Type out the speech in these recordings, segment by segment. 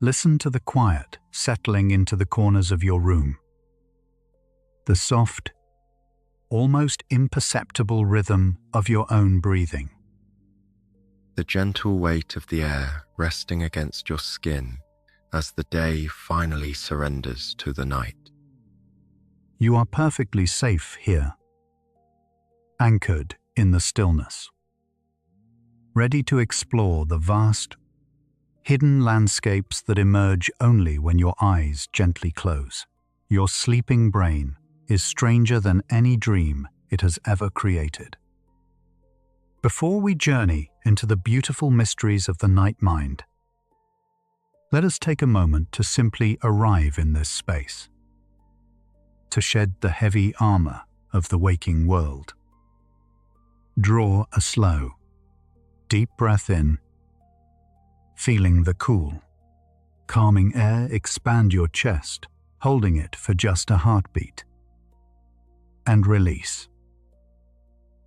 Listen to the quiet settling into the corners of your room. The soft, almost imperceptible rhythm of your own breathing. The gentle weight of the air resting against your skin as the day finally surrenders to the night. You are perfectly safe here, anchored in the stillness, ready to explore the vast, hidden landscapes that emerge only when your eyes gently close. Your sleeping brain is stranger than any dream it has ever created. Before we journey into the beautiful mysteries of the night mind, let us take a moment to simply arrive in this space, to shed the heavy armor of the waking world. Draw a slow, deep breath in, feeling the cool, calming air expand your chest, holding it for just a heartbeat. And release,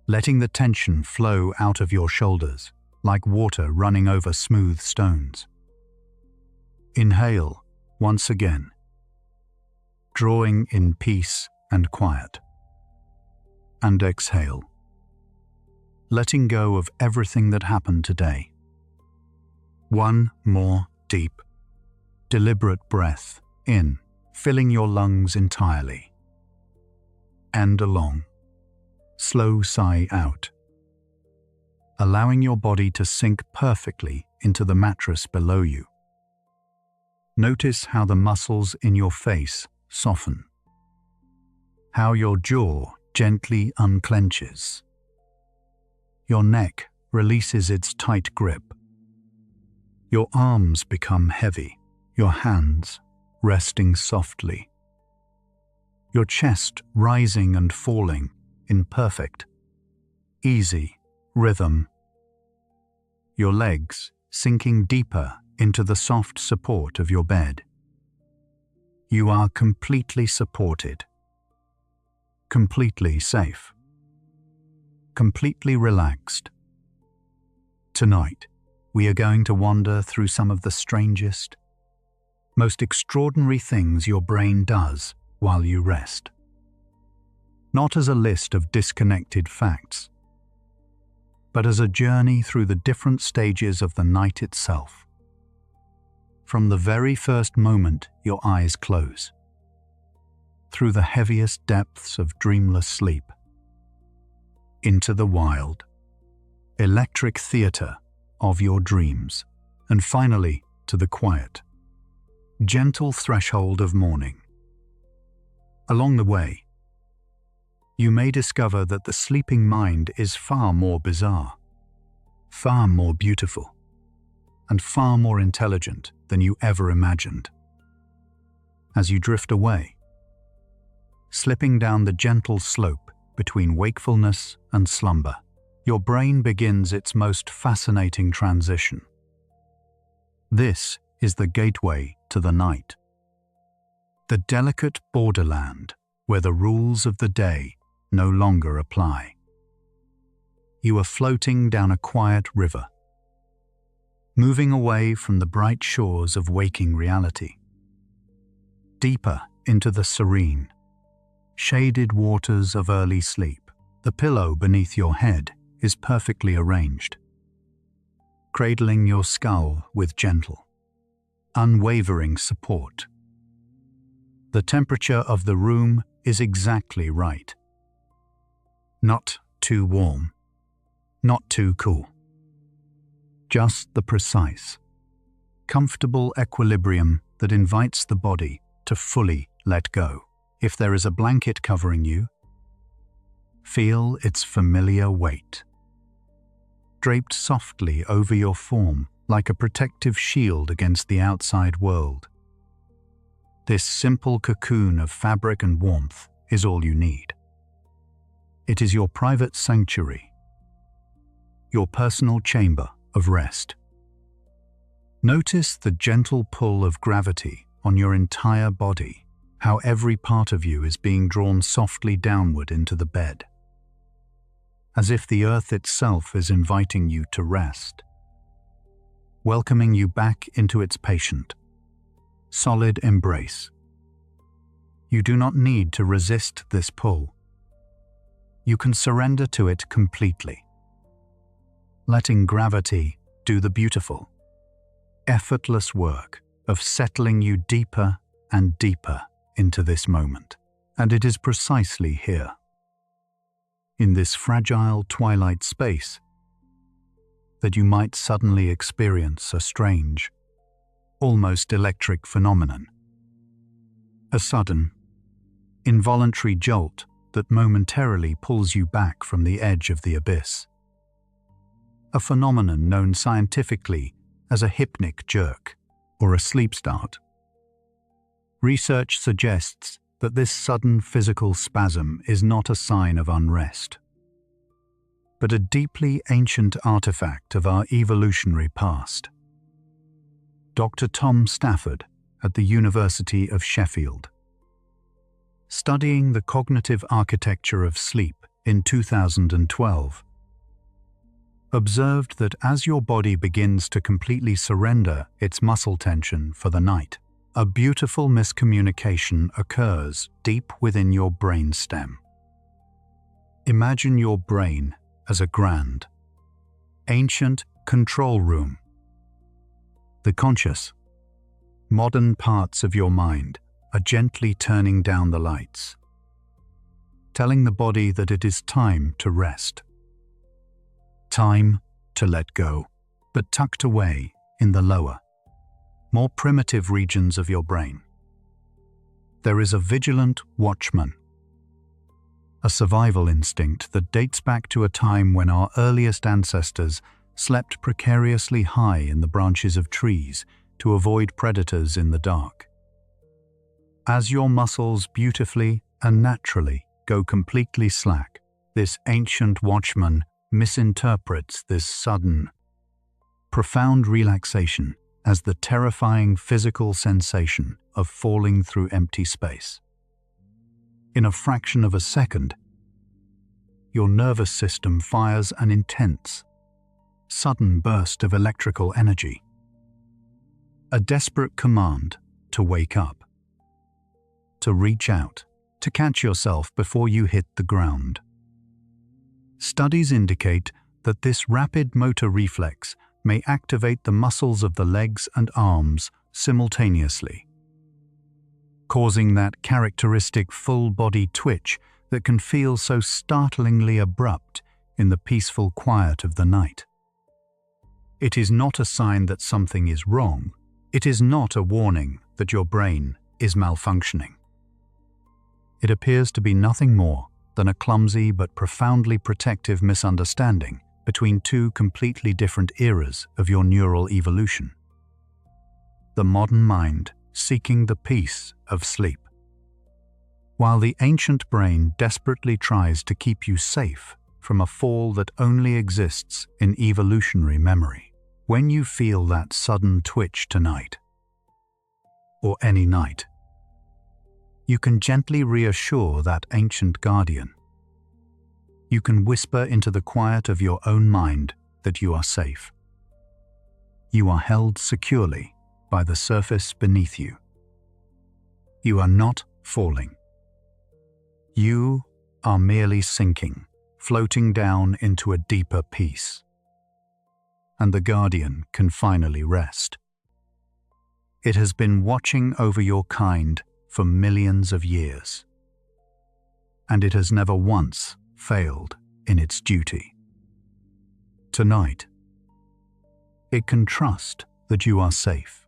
letting the tension flow out of your shoulders like water running over smooth stones. Inhale once again, drawing in peace and quiet. And exhale, letting go of everything that happened today. One more deep, deliberate breath in, filling your lungs entirely. And a long, slow sigh out, allowing your body to sink perfectly into the mattress below you. Notice how the muscles in your face soften, how your jaw gently unclenches. Your neck releases its tight grip. Your arms become heavy, your hands resting softly. Your chest rising and falling in perfect, easy rhythm. Your legs sinking deeper into the soft support of your bed. You are completely supported, completely safe, completely relaxed. Tonight, we are going to wander through some of the strangest, most extraordinary things your brain does while you rest. Not as a list of disconnected facts, but as a journey through the different stages of the night itself. From the very first moment your eyes close, through the heaviest depths of dreamless sleep, into the wild, electric theater of your dreams, and finally to the quiet, gentle threshold of morning. Along the way, you may discover that the sleeping mind is far more bizarre, far more beautiful, and far more intelligent than you ever imagined. As you drift away, slipping down the gentle slope between wakefulness and slumber, your brain begins its most fascinating transition. This is the gateway to the night, the delicate borderland where the rules of the day no longer apply. You are floating down a quiet river, moving away from the bright shores of waking reality, deeper into the serene, shaded waters of early sleep. The pillow beneath your head is perfectly arranged, cradling your skull with gentle, unwavering support. The temperature of the room is exactly right. Not too warm, not too cool. Just the precise, comfortable equilibrium that invites the body to fully let go. If there is a blanket covering you, feel its familiar weight, draped softly over your form like a protective shield against the outside world. This simple cocoon of fabric and warmth is all you need. It is your private sanctuary, your personal chamber of rest. Notice the gentle pull of gravity on your entire body, how every part of you is being drawn softly downward into the bed, as if the earth itself is inviting you to rest, welcoming you back into its patient, solid embrace. You do not need to resist this pull. You can surrender to it completely, letting gravity do the beautiful, effortless work of settling you deeper and deeper into this moment. And it is precisely here, in this fragile twilight space, that you might suddenly experience a strange, almost electric phenomenon. A sudden, involuntary jolt that momentarily pulls you back from the edge of the abyss. A phenomenon known scientifically as a hypnic jerk or a sleep start. Research suggests that this sudden physical spasm is not a sign of unrest, but a deeply ancient artifact of our evolutionary past. Dr. Tom Stafford at the University of Sheffield, studying the cognitive architecture of sleep in 2012, observed that as your body begins to completely surrender its muscle tension for the night, a beautiful miscommunication occurs deep within your brain stem. Imagine your brain as a grand, ancient control room. The conscious, modern parts of your mind are gently turning down the lights, telling the body that it is time to rest. Time to let go, but tucked away in the lower, more primitive regions of your brain. There is a vigilant watchman, a survival instinct that dates back to a time when our earliest ancestors slept precariously high in the branches of trees to avoid predators in the dark. As your muscles beautifully and naturally go completely slack, this ancient watchman misinterprets this sudden, profound relaxation as the terrifying physical sensation of falling through empty space. In a fraction of a second, your nervous system fires an intense, sudden burst of electrical energy. A desperate command to wake up, to reach out, to catch yourself before you hit the ground. Studies indicate that this rapid motor reflex may activate the muscles of the legs and arms simultaneously, causing that characteristic full-body twitch that can feel so startlingly abrupt in the peaceful quiet of the night. It is not a sign that something is wrong. It is not a warning that your brain is malfunctioning. It appears to be nothing more than a clumsy but profoundly protective misunderstanding between two completely different eras of your neural evolution. The modern mind seeking the peace of sleep, while the ancient brain desperately tries to keep you safe from a fall that only exists in evolutionary memory. When you feel that sudden twitch tonight, or any night, you can gently reassure that ancient guardian. You can whisper into the quiet of your own mind that you are safe. You are held securely by the surface beneath you. You are not falling. You are merely sinking, floating down into a deeper peace. And the guardian can finally rest. It has been watching over your kind for millions of years, and it has never once failed in its duty. Tonight, it can trust that you are safe,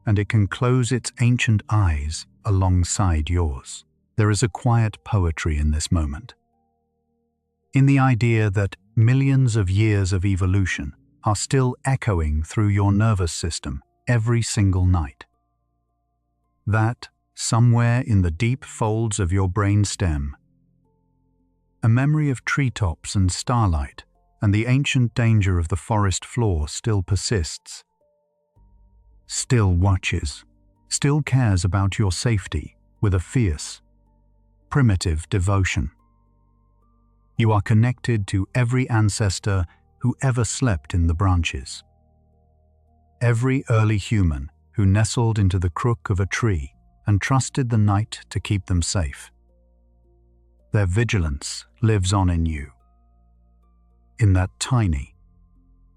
and it can close its ancient eyes alongside yours. There is a quiet poetry in this moment, in the idea that millions of years of evolution are still echoing through your nervous system every single night. That, somewhere in the deep folds of your brain stem, a memory of treetops and starlight and the ancient danger of the forest floor still persists, still watches, still cares about your safety with a fierce, primitive devotion. You are connected to every ancestor who ever slept in the branches. Every early human who nestled into the crook of a tree and trusted the night to keep them safe. Their vigilance lives on in you, in that tiny,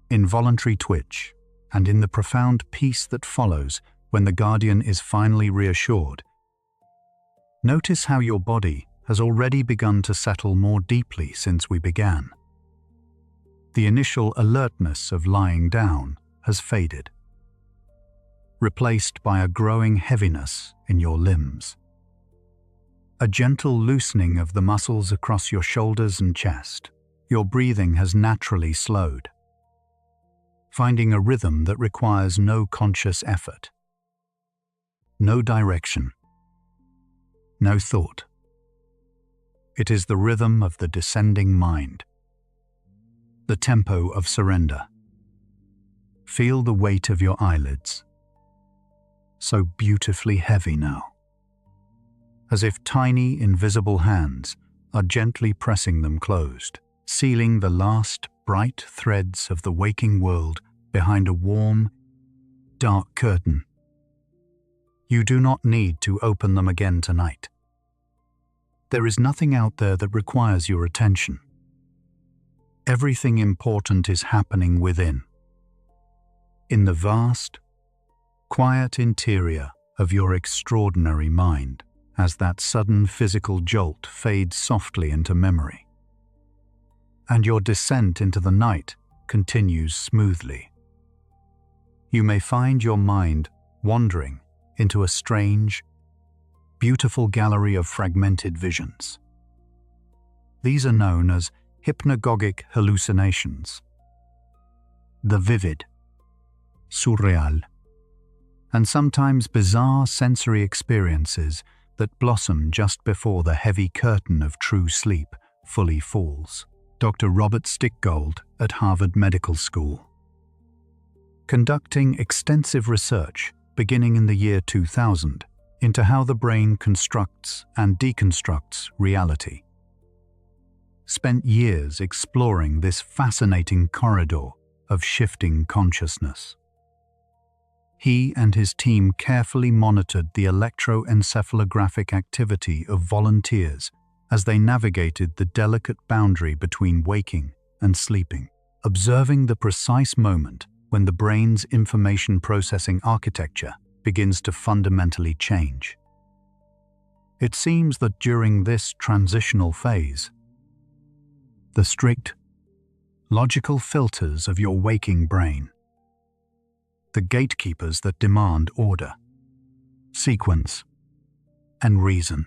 involuntary twitch, and in the profound peace that follows when the guardian is finally reassured. Notice how your body has already begun to settle more deeply since we began. The initial alertness of lying down has faded, replaced by a growing heaviness in your limbs. A gentle loosening of the muscles across your shoulders and chest. Your breathing has naturally slowed, finding a rhythm that requires no conscious effort, no direction, no thought. It is the rhythm of the descending mind, the tempo of surrender. Feel the weight of your eyelids, so beautifully heavy now, as if tiny, invisible hands are gently pressing them closed, sealing the last bright threads of the waking world behind a warm, dark curtain. You do not need to open them again tonight. There is nothing out there that requires your attention. Everything important is happening within, in the vast, quiet interior of your extraordinary mind, as that sudden physical jolt fades softly into memory, and your descent into the night continues smoothly. You may find your mind wandering into a strange, beautiful gallery of fragmented visions. These are known as hypnagogic hallucinations. The vivid, surreal, and sometimes bizarre sensory experiences that blossom just before the heavy curtain of true sleep fully falls. Dr. Robert Stickgold at Harvard Medical School. Conducting extensive research beginning in the year 2000 into how the brain constructs and deconstructs reality. Spent years exploring this fascinating corridor of shifting consciousness. He and his team carefully monitored the electroencephalographic activity of volunteers as they navigated the delicate boundary between waking and sleeping, observing the precise moment when the brain's information processing architecture begins to fundamentally change. It seems that during this transitional phase, the strict, logical filters of your waking brain, the gatekeepers that demand order, sequence, and reason,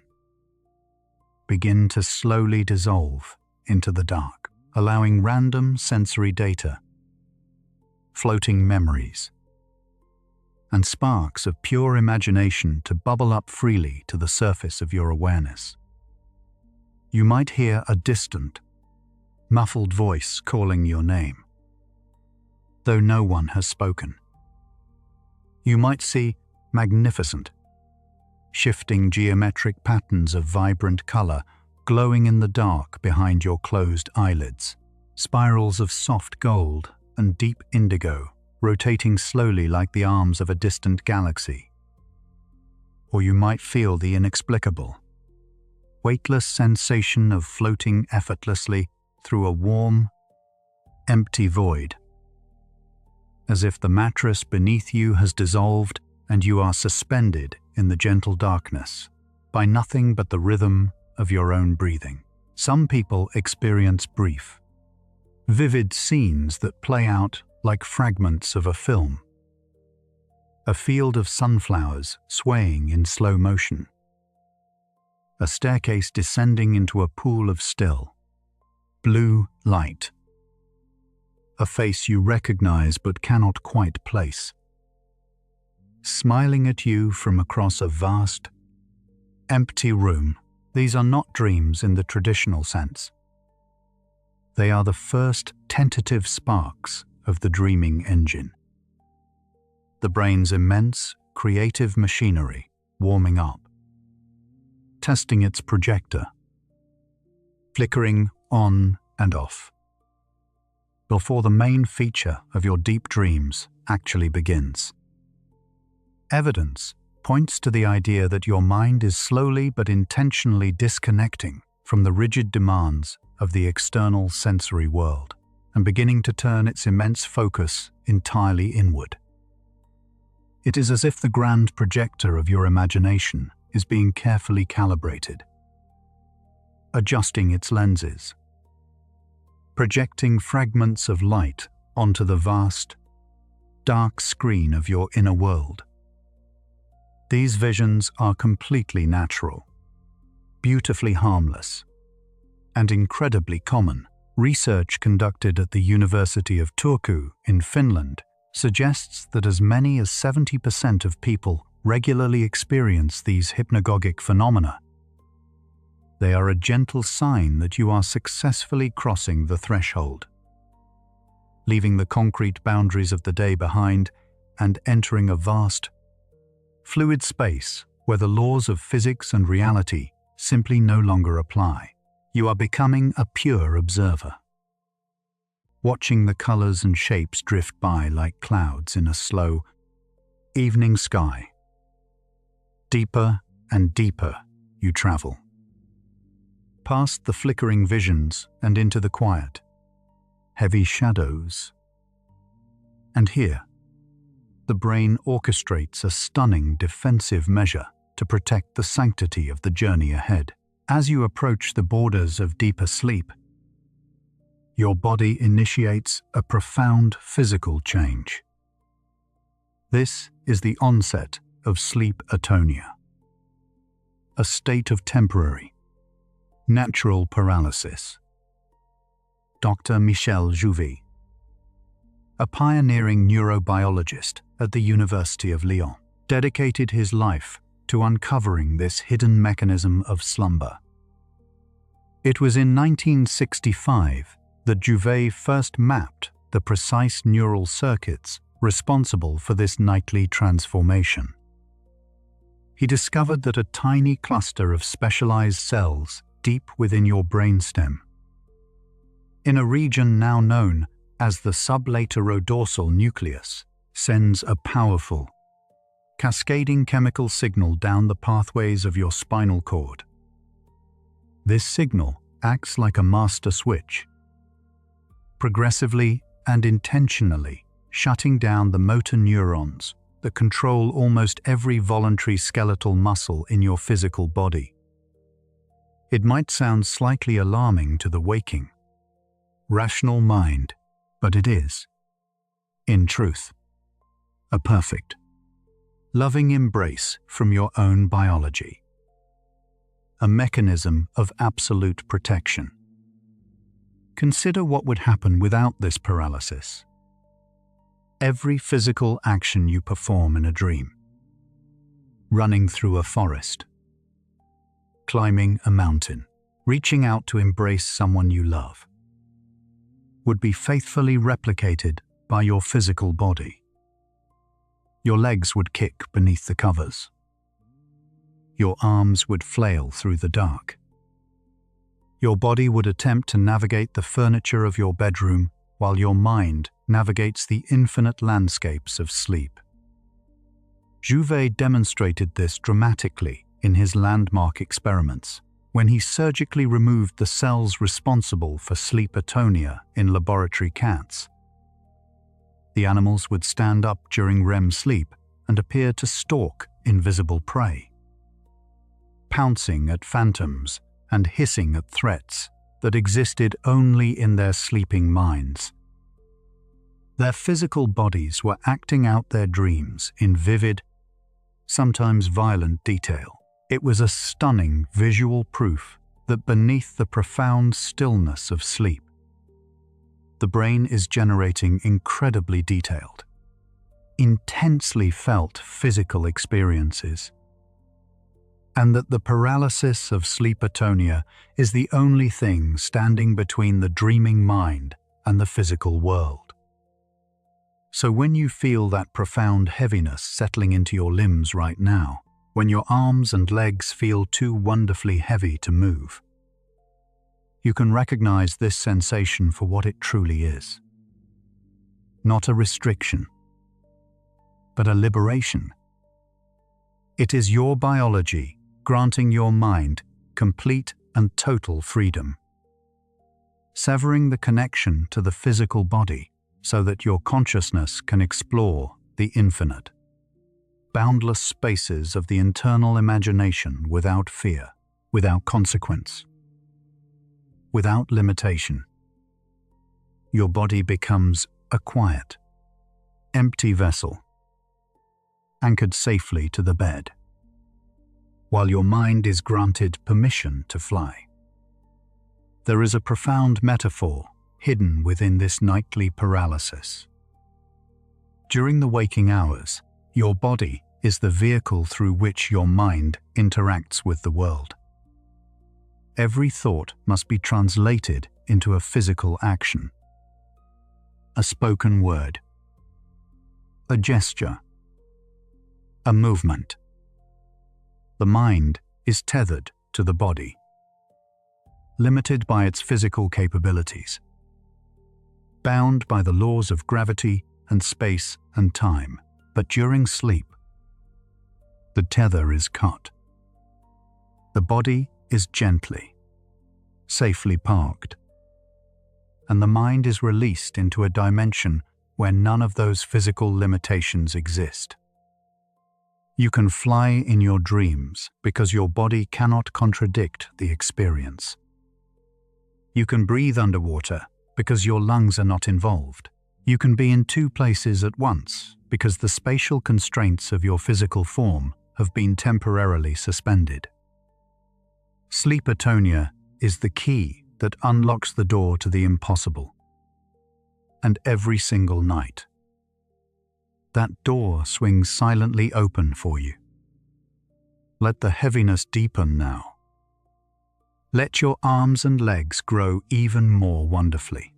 begin to slowly dissolve into the dark, allowing random sensory data, floating memories, and sparks of pure imagination to bubble up freely to the surface of your awareness. You might hear a distant, muffled voice calling your name, though no one has spoken. You might see magnificent, shifting geometric patterns of vibrant color glowing in the dark behind your closed eyelids, spirals of soft gold and deep indigo rotating slowly like the arms of a distant galaxy. Or you might feel the inexplicable, weightless sensation of floating effortlessly through a warm, empty void, as if the mattress beneath you has dissolved and you are suspended in the gentle darkness by nothing but the rhythm of your own breathing. Some people experience brief, vivid scenes that play out like fragments of a film. A field of sunflowers swaying in slow motion. A staircase descending into a pool of still, blue light. A face you recognize but cannot quite place. Smiling at you from across a vast, empty room. These are not dreams in the traditional sense. They are the first tentative sparks of the dreaming engine. The brain's immense, creative machinery warming up, testing its projector, flickering on and off, before the main feature of your deep dreams actually begins. Evidence points to the idea that your mind is slowly but intentionally disconnecting from the rigid demands of the external sensory world and beginning to turn its immense focus entirely inward. It is as if the grand projector of your imagination is being carefully calibrated, adjusting its lenses, projecting fragments of light onto the vast, dark screen of your inner world. These visions are completely natural, beautifully harmless, and incredibly common. Research conducted at the University of Turku in Finland suggests that as many as 70% of people regularly experience these hypnagogic phenomena. They are a gentle sign that you are successfully crossing the threshold, leaving the concrete boundaries of the day behind and entering a vast, fluid space where the laws of physics and reality simply no longer apply. You are becoming a pure observer, watching the colors and shapes drift by like clouds in a slow, evening sky. Deeper and deeper you travel, past the flickering visions and into the quiet, heavy shadows. And here, the brain orchestrates a stunning defensive measure to protect the sanctity of the journey ahead. As you approach the borders of deeper sleep, your body initiates a profound physical change. This is the onset of sleep atonia, a state of temporary, natural paralysis. Dr. Michel Jouvet, a pioneering neurobiologist at the University of Lyon, dedicated his life to uncovering this hidden mechanism of slumber. It was in 1965 that Jouvet first mapped the precise neural circuits responsible for this nightly transformation. He discovered that a tiny cluster of specialized cells deep within your brainstem, in a region now known as the sublaterodorsal nucleus, sends a powerful, cascading chemical signal down the pathways of your spinal cord. This signal acts like a master switch, progressively and intentionally shutting down the motor neurons that control almost every voluntary skeletal muscle in your physical body. It might sound slightly alarming to the waking, rational mind, but it is, in truth, a perfect, loving embrace from your own biology, a mechanism of absolute protection. Consider what would happen without this paralysis. Every physical action you perform in a dream, running through a forest, climbing a mountain, reaching out to embrace someone you love, would be faithfully replicated by your physical body. Your legs would kick beneath the covers. Your arms would flail through the dark. Your body would attempt to navigate the furniture of your bedroom while your mind navigates the infinite landscapes of sleep. Jouvet demonstrated this dramatically in his landmark experiments when he surgically removed the cells responsible for sleep atonia in laboratory cats. The animals would stand up during REM sleep and appear to stalk invisible prey, pouncing at phantoms and hissing at threats that existed only in their sleeping minds. Their physical bodies were acting out their dreams in vivid, sometimes violent detail. It was a stunning visual proof that beneath the profound stillness of sleep, the brain is generating incredibly detailed, intensely felt physical experiences, and that the paralysis of sleep atonia is the only thing standing between the dreaming mind and the physical world. So when you feel that profound heaviness settling into your limbs right now, when your arms and legs feel too wonderfully heavy to move, you can recognize this sensation for what it truly is. Not a restriction, but a liberation, It is your biology granting your mind complete and total freedom, severing the connection to the physical body so that your consciousness can explore the infinite, boundless spaces of the internal imagination without fear, without consequence, without limitation. Your body becomes a quiet, empty vessel, anchored safely to the bed, while your mind is granted permission to fly. There is a profound metaphor hidden within this nightly paralysis. During the waking hours, your body is the vehicle through which your mind interacts with the world. Every thought must be translated into a physical action. A spoken word, a gesture, a movement. The mind is tethered to the body, limited by its physical capabilities, bound by the laws of gravity and space and time. But during sleep, the tether is cut. The body is gently, safely parked, and the mind is released into a dimension where none of those physical limitations exist. You can fly in your dreams because your body cannot contradict the experience. You can breathe underwater because your lungs are not involved. You can be in two places at once because the spatial constraints of your physical form have been temporarily suspended. Sleepotonia is the key that unlocks the door to the impossible. And every single night, that door swings silently open for you. Let the heaviness deepen now. Let your arms and legs grow even more wonderfully,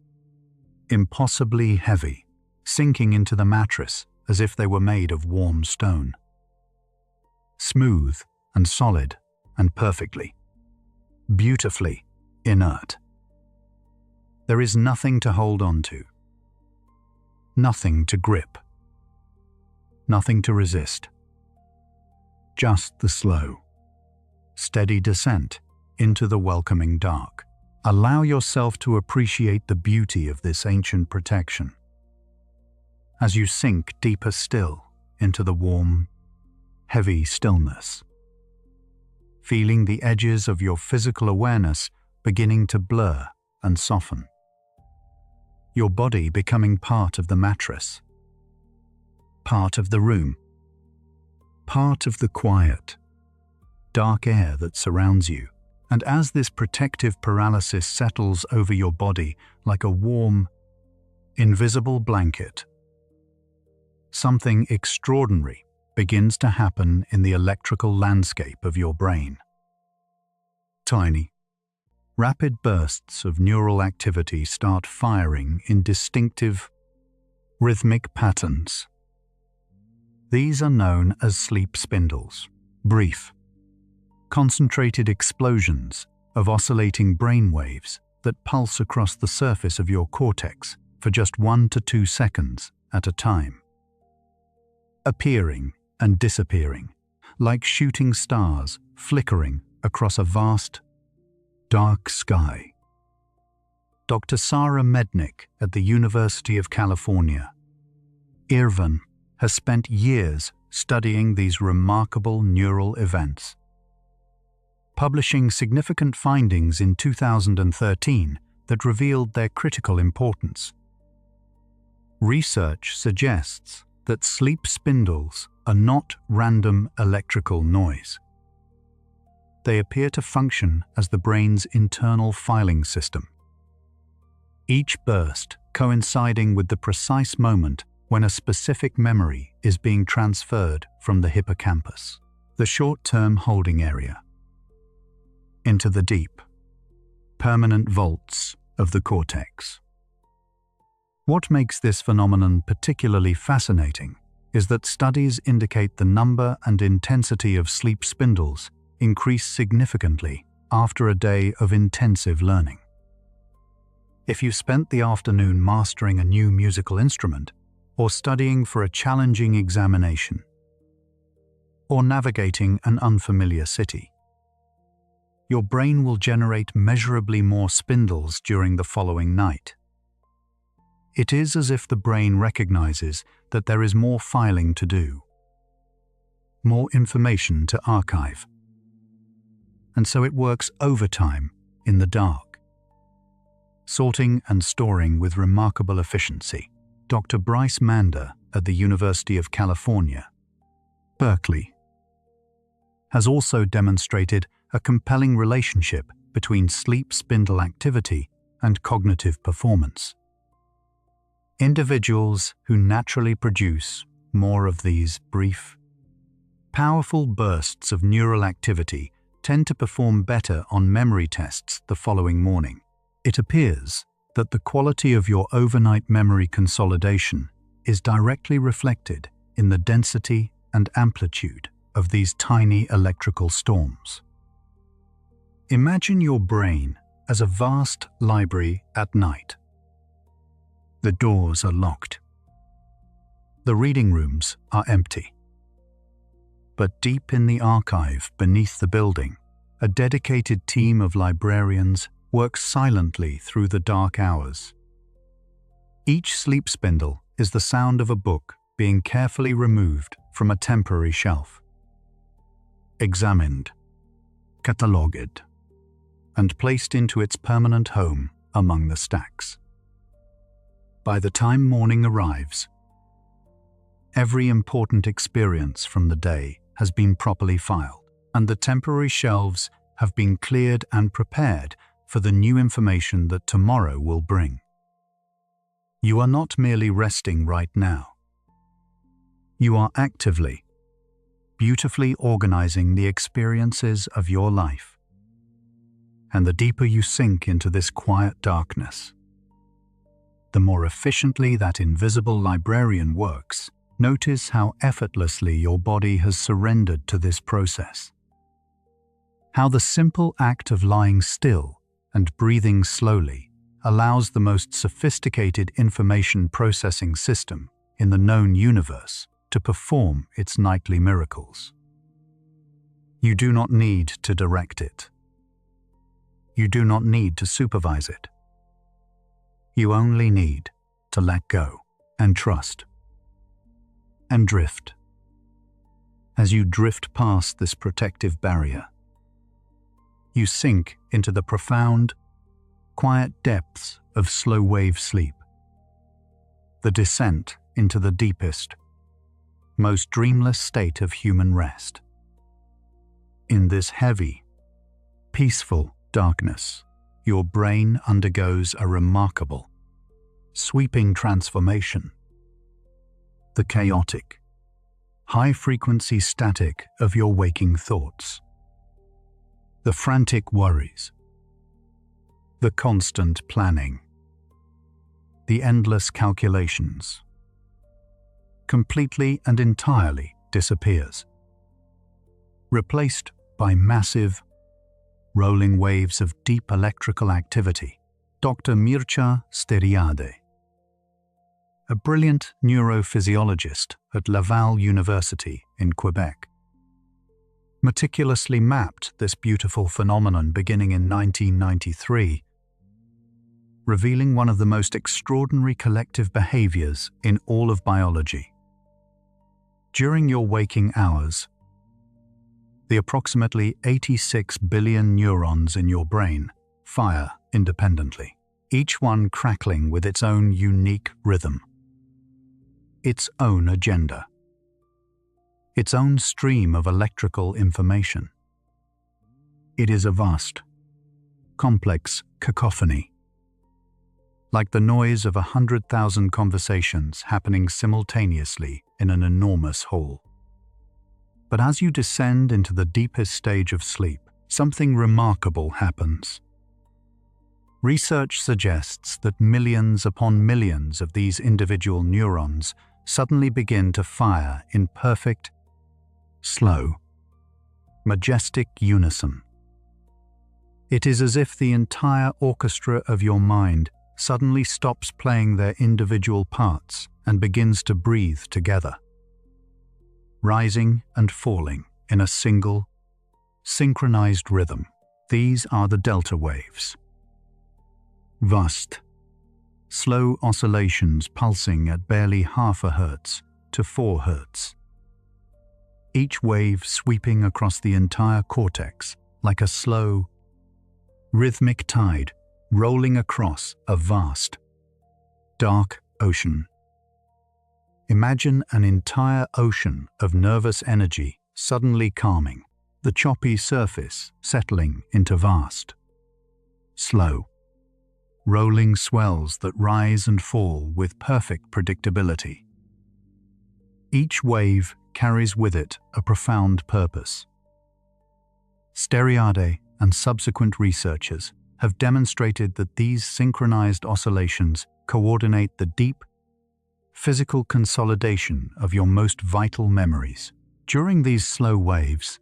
impossibly heavy, sinking into the mattress as if they were made of warm stone. Smooth and solid and perfectly, beautifully inert. There is nothing to hold on to, nothing to grip, nothing to resist. Just the slow, steady descent into the welcoming dark. Allow yourself to appreciate the beauty of this ancient protection as you sink deeper still into the warm, heavy stillness, feeling the edges of your physical awareness beginning to blur and soften, your body becoming part of the mattress, part of the room, part of the quiet, dark air that surrounds you. And as this protective paralysis settles over your body like a warm, invisible blanket, something extraordinary begins to happen in the electrical landscape of your brain. Tiny, rapid bursts of neural activity start firing in distinctive, rhythmic patterns. These are known as sleep spindles, brief, concentrated explosions of oscillating brain waves that pulse across the surface of your cortex for just 1 to 2 seconds at a time, appearing and disappearing like shooting stars flickering across a vast, dark sky. Dr. Sarah Mednick at the University of California, Irvine, has spent years studying these remarkable neural events, publishing significant findings in 2013 that revealed their critical importance. Research suggests that sleep spindles are not random electrical noise. They appear to function as the brain's internal filing system, each burst coinciding with the precise moment when a specific memory is being transferred from the hippocampus, the short-term holding area, into the deep, permanent vaults of the cortex. What makes this phenomenon particularly fascinating is that studies indicate the number and intensity of sleep spindles increase significantly after a day of intensive learning. If you spent the afternoon mastering a new musical instrument or studying for a challenging examination, or navigating an unfamiliar city. Your brain will generate measurably more spindles during the following night. It is as if the brain recognizes that there is more filing to do, more information to archive, and so it works overtime in the dark, sorting and storing with remarkable efficiency. Dr. Bryce Mander at the University of California, Berkeley, has also demonstrated a compelling relationship between sleep spindle activity and cognitive performance. Individuals who naturally produce more of these brief, powerful bursts of neural activity tend to perform better on memory tests the following morning. It appears that the quality of your overnight memory consolidation is directly reflected in the density and amplitude of these tiny electrical storms. Imagine your brain as a vast library at night. The doors are locked. The reading rooms are empty. But deep in the archive beneath the building, a dedicated team of librarians works silently through the dark hours. Each sleep spindle is the sound of a book being carefully removed from a temporary shelf, examined, catalogued, and placed into its permanent home among the stacks. By the time morning arrives, every important experience from the day has been properly filed, and the temporary shelves have been cleared and prepared for the new information that tomorrow will bring. You are not merely resting right now. You are actively, beautifully organizing the experiences of your life. And the deeper you sink into this quiet darkness, the more efficiently that invisible librarian works. Notice how effortlessly your body has surrendered to this process. How the simple act of lying still and breathing slowly allows the most sophisticated information processing system in the known universe to perform its nightly miracles. You do not need to direct it. You do not need to supervise it. You only need to let go and trust and drift. As you drift past this protective barrier, you sink into the profound, quiet depths of slow-wave sleep, the descent into the deepest, most dreamless state of human rest. In this heavy, peaceful darkness, your brain undergoes a remarkable, sweeping transformation. The chaotic, high-frequency static of your waking thoughts, the frantic worries, the constant planning, the endless calculations, completely and entirely disappears, replaced by massive, rolling waves of deep electrical activity. Dr. Mircea Steriade, a brilliant neurophysiologist at Laval University in Quebec, meticulously mapped this beautiful phenomenon beginning in 1993, revealing one of the most extraordinary collective behaviors in all of biology. During your waking hours, the approximately 86 billion neurons in your brain fire independently, each one crackling with its own unique rhythm, its own agenda, its own stream of electrical information. It is a vast, complex cacophony, like the noise of 100,000 conversations happening simultaneously in an enormous hall. But as you descend into the deepest stage of sleep, something remarkable happens. Research suggests that millions upon millions of these individual neurons suddenly begin to fire in perfect, slow, majestic unison. It is as if the entire orchestra of your mind suddenly stops playing their individual parts and begins to breathe together. rising and falling in a single, synchronized rhythm. These are the delta waves. Vast, slow oscillations pulsing at barely half a hertz to 4 hertz. Each wave sweeping across the entire cortex like a slow, rhythmic tide rolling across a vast, dark ocean. Imagine an entire ocean of nervous energy suddenly calming, the choppy surface settling into vast, slow, rolling swells that rise and fall with perfect predictability. Each wave carries with it a profound purpose. Steriade and subsequent researchers have demonstrated that these synchronized oscillations coordinate the deep, physical consolidation of your most vital memories. During these slow waves,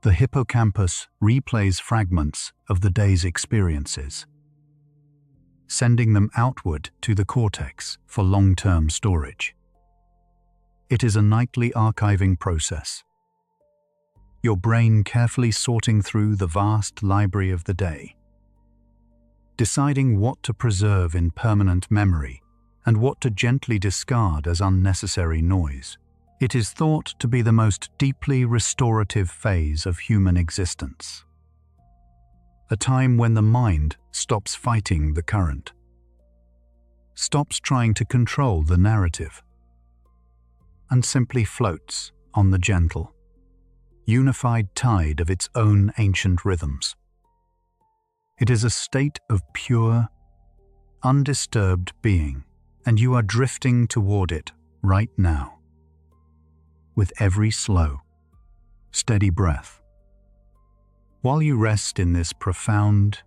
the hippocampus replays fragments of the day's experiences, sending them outward to the cortex for long-term storage. It is a nightly archiving process, your brain carefully sorting through the vast library of the day, deciding what to preserve in permanent memory and what to gently discard as unnecessary noise. It is thought to be the most deeply restorative phase of human existence, a time when the mind stops fighting the current, stops trying to control the narrative, and simply floats on the gentle, unified tide of its own ancient rhythms. It is a state of pure, undisturbed being, and you are drifting toward it right now, with every slow, steady breath. While you rest in this profound,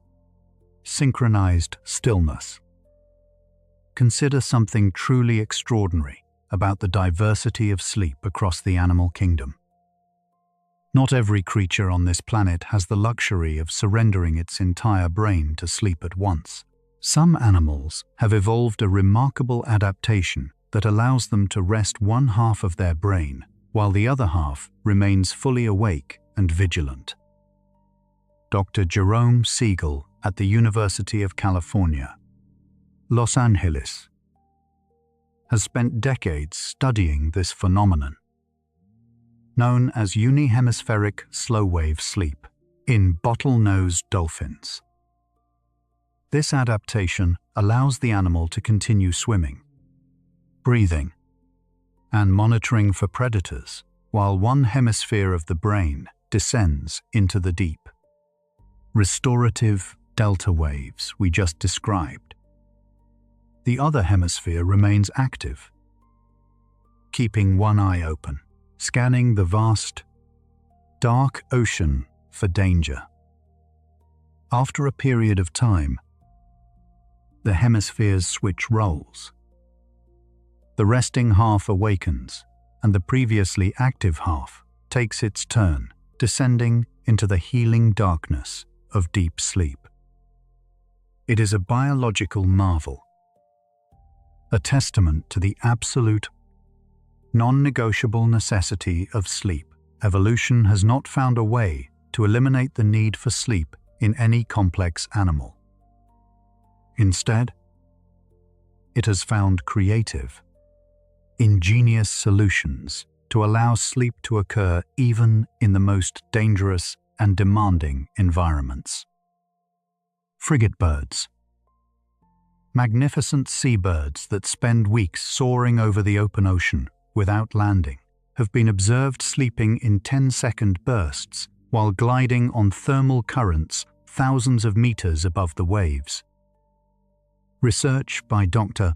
synchronized stillness, consider something truly extraordinary about the diversity of sleep across the animal kingdom. Not every creature on this planet has the luxury of surrendering its entire brain to sleep at once. Some animals have evolved a remarkable adaptation that allows them to rest one half of their brain while the other half remains fully awake and vigilant. Dr. Jerome Siegel at the University of California, Los Angeles, has spent decades studying this phenomenon, known as unihemispheric slow-wave sleep, in bottlenose dolphins. This adaptation allows the animal to continue swimming, breathing, and monitoring for predators, while one hemisphere of the brain descends into the deep, restorative delta waves we just described. The other hemisphere remains active, keeping one eye open, scanning the vast, dark ocean for danger. After a period of time, the hemispheres switch roles. The resting half awakens, and the previously active half takes its turn, descending into the healing darkness of deep sleep. It is a biological marvel, a testament to the absolute, non-negotiable necessity of sleep. Evolution has not found a way to eliminate the need for sleep in any complex animal. Instead, it has found creative, ingenious solutions to allow sleep to occur even in the most dangerous and demanding environments. Frigate birds, magnificent seabirds that spend weeks soaring over the open ocean without landing, have been observed sleeping in 10-second bursts while gliding on thermal currents thousands of meters above the waves. Research by Dr.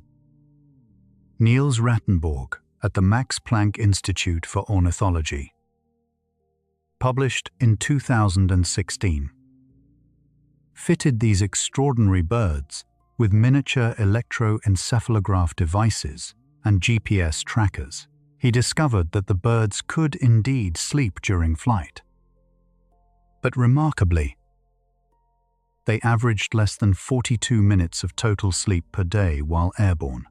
Niels Rattenborg at the Max Planck Institute for Ornithology, published in 2016, fitted these extraordinary birds with miniature electroencephalograph devices and GPS trackers. He discovered that the birds could indeed sleep during flight. But remarkably, they averaged less than 42 minutes of total sleep per day while airborne,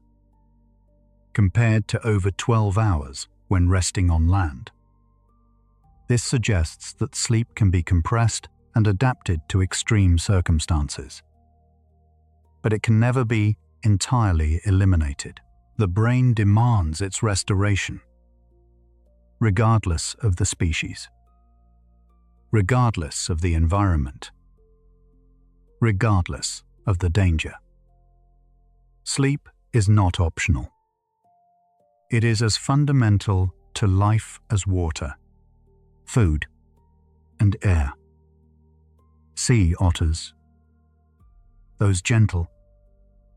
compared to over 12 hours when resting on land. This suggests that sleep can be compressed and adapted to extreme circumstances. But it can never be entirely eliminated. The brain demands its restoration, regardless of the species, regardless of the environment, regardless of the danger. Sleep is not optional. It is as fundamental to life as water, food, and air. Sea otters, those gentle,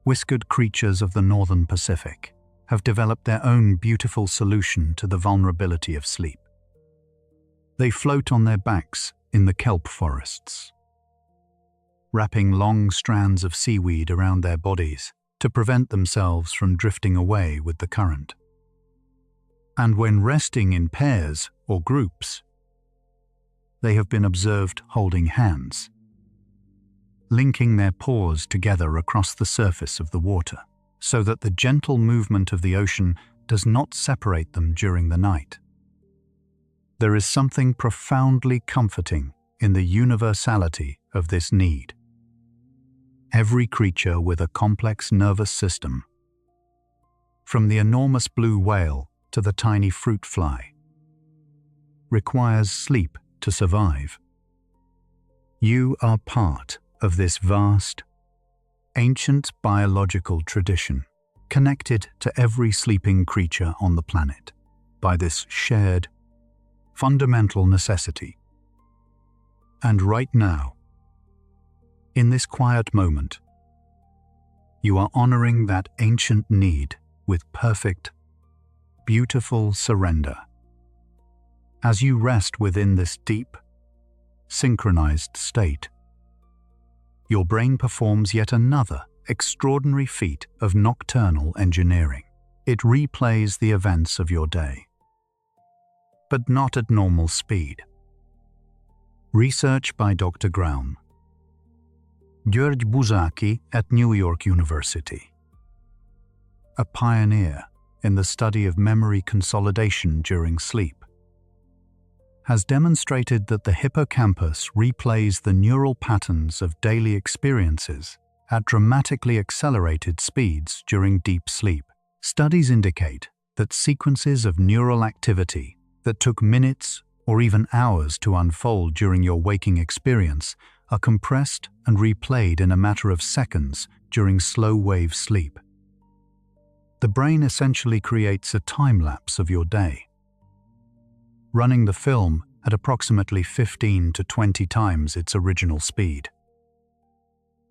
whiskered creatures of the northern Pacific, have developed their own beautiful solution to the vulnerability of sleep. They float on their backs in the kelp forests, wrapping long strands of seaweed around their bodies to prevent themselves from drifting away with the current. And when resting in pairs or groups, they have been observed holding hands, linking their paws together across the surface of the water, so that the gentle movement of the ocean does not separate them during the night. There is something profoundly comforting in the universality of this need. Every creature with a complex nervous system, from the enormous blue whale to the tiny fruit fly, requires sleep to survive. You are part of this vast, ancient biological tradition, connected to every sleeping creature on the planet by this shared, fundamental necessity. And right now, in this quiet moment, you are honoring that ancient need with perfect, beautiful surrender. As you rest within this deep, synchronized state, your brain performs yet another extraordinary feat of nocturnal engineering. It replays the events of your day, but not at normal speed. Research by Dr. Graun, George Buzaki at New York University, a pioneer in the study of memory consolidation during sleep, has demonstrated that the hippocampus replays the neural patterns of daily experiences at dramatically accelerated speeds during deep sleep. Studies indicate that sequences of neural activity that took minutes or even hours to unfold during your waking experience are compressed and replayed in a matter of seconds during slow-wave sleep. The brain essentially creates a time-lapse of your day, running the film at approximately 15 to 20 times its original speed.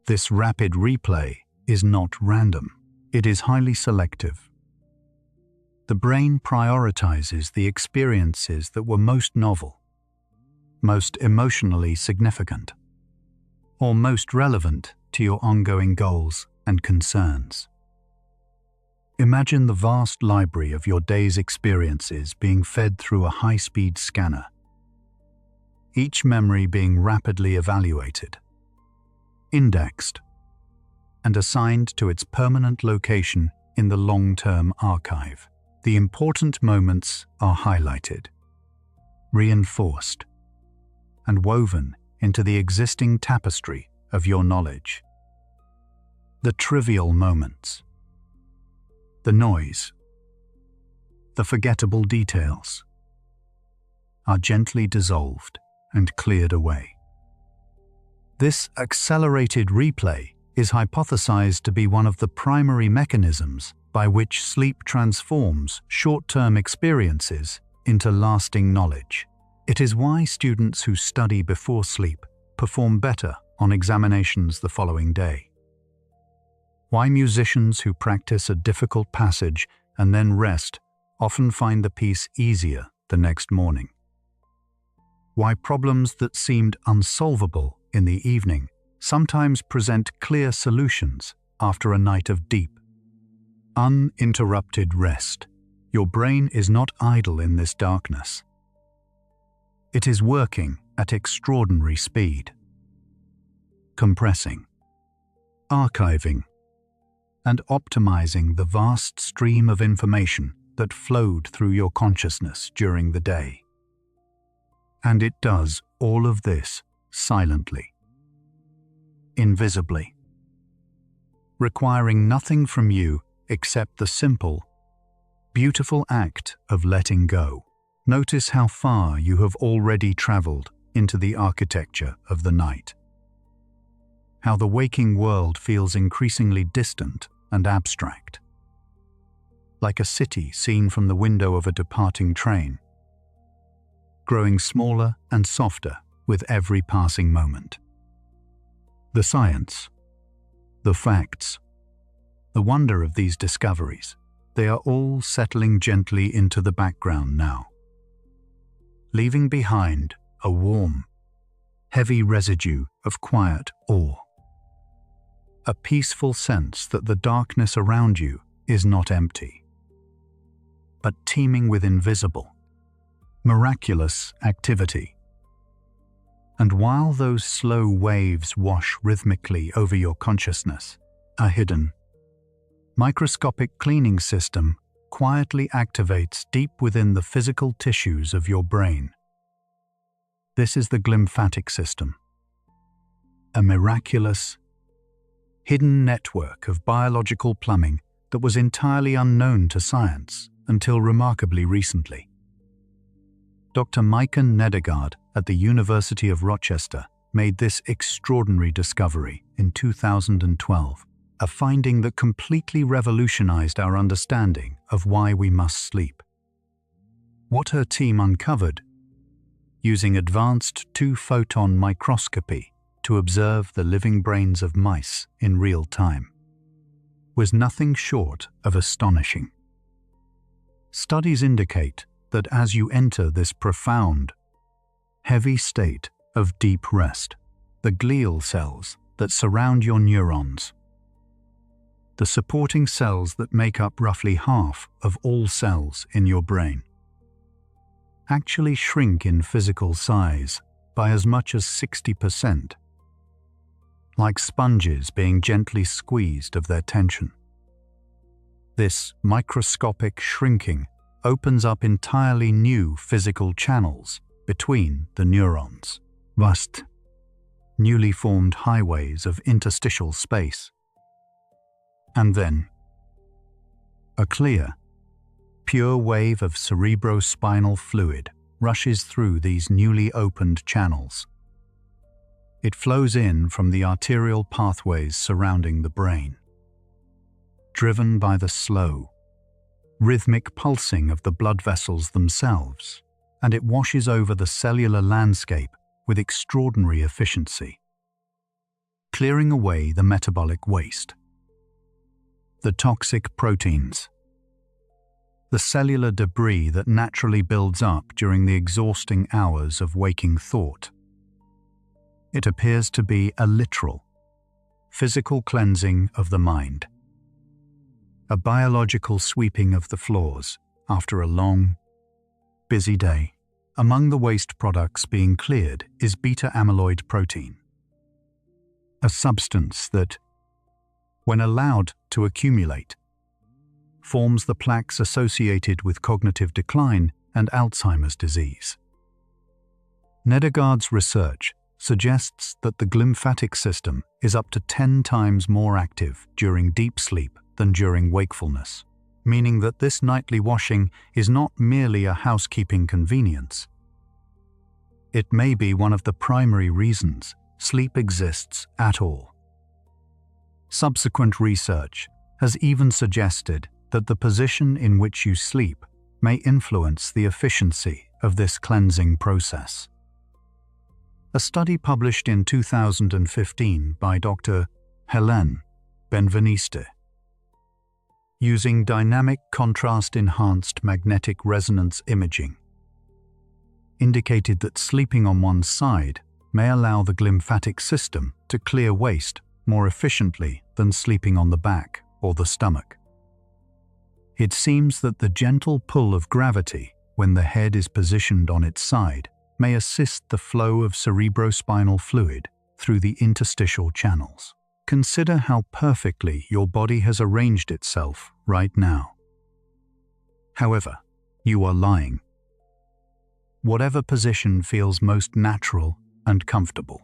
This rapid replay is not random. It is highly selective. The brain prioritizes the experiences that were most novel, most emotionally significant, or most relevant to your ongoing goals and concerns. Imagine the vast library of your day's experiences being fed through a high-speed scanner, each memory being rapidly evaluated, indexed, and assigned to its permanent location in the long-term archive. The important moments are highlighted, reinforced, and woven into the existing tapestry of your knowledge. The trivial moments, the noise, the forgettable details, are gently dissolved and cleared away. This accelerated replay is hypothesized to be one of the primary mechanisms by which sleep transforms short-term experiences into lasting knowledge. It is why students who study before sleep perform better on examinations the following day. Why musicians who practice a difficult passage and then rest often find the piece easier the next morning. Why problems that seemed unsolvable in the evening sometimes present clear solutions after a night of deep, uninterrupted rest. Your brain is not idle in this darkness. It is working at extraordinary speed, compressing, archiving, and optimizing the vast stream of information that flowed through your consciousness during the day. And it does all of this silently, invisibly, requiring nothing from you except the simple, beautiful act of letting go. Notice how far you have already traveled into the architecture of the night. How the waking world feels increasingly distant and abstract, like a city seen from the window of a departing train, growing smaller and softer with every passing moment. The science, the facts, the wonder of these discoveries, they are all settling gently into the background now, leaving behind a warm, heavy residue of quiet awe. A peaceful sense that the darkness around you is not empty, but teeming with invisible, miraculous activity. And while those slow waves wash rhythmically over your consciousness, a hidden, microscopic cleaning system quietly activates deep within the physical tissues of your brain. This is the glymphatic system, a miraculous, hidden network of biological plumbing that was entirely unknown to science until remarkably recently. Dr. Micah Nedegard at the University of Rochester made this extraordinary discovery in 2012, a finding that completely revolutionized our understanding of why we must sleep. What her team uncovered, using advanced 2-photon microscopy to observe the living brains of mice in real time, was nothing short of astonishing. Studies indicate that as you enter this profound, heavy state of deep rest, the glial cells that surround your neurons, the supporting cells that make up roughly half of all cells in your brain, actually shrink in physical size by as much as 60%, like sponges being gently squeezed of their tension. This microscopic shrinking opens up entirely new physical channels between the neurons, vast, newly formed highways of interstitial space. And then, a clear, pure wave of cerebrospinal fluid rushes through these newly opened channels. It flows in from the arterial pathways surrounding the brain, driven by the slow, rhythmic pulsing of the blood vessels themselves, and it washes over the cellular landscape with extraordinary efficiency, clearing away the metabolic waste, the toxic proteins, the cellular debris that naturally builds up during the exhausting hours of waking thought. It appears to be a literal, physical cleansing of the mind, a biological sweeping of the floors after a long, busy day. Among the waste products being cleared is beta-amyloid protein, a substance that, when allowed to accumulate, forms the plaques associated with cognitive decline and Alzheimer's disease. Nedegard's research suggests that the glymphatic system is up to 10 times more active during deep sleep than during wakefulness, meaning that this nightly washing is not merely a housekeeping convenience. It may be one of the primary reasons sleep exists at all. Subsequent research has even suggested that the position in which you sleep may influence the efficiency of this cleansing process. A study published in 2015 by Dr. Hélène Benveniste, using dynamic contrast-enhanced magnetic resonance imaging, indicated that sleeping on one side may allow the glymphatic system to clear waste more efficiently than sleeping on the back or the stomach. It seems that the gentle pull of gravity when the head is positioned on its side may assist the flow of cerebrospinal fluid through the interstitial channels. Consider how perfectly your body has arranged itself right now. However, you are lying. Whatever position feels most natural and comfortable.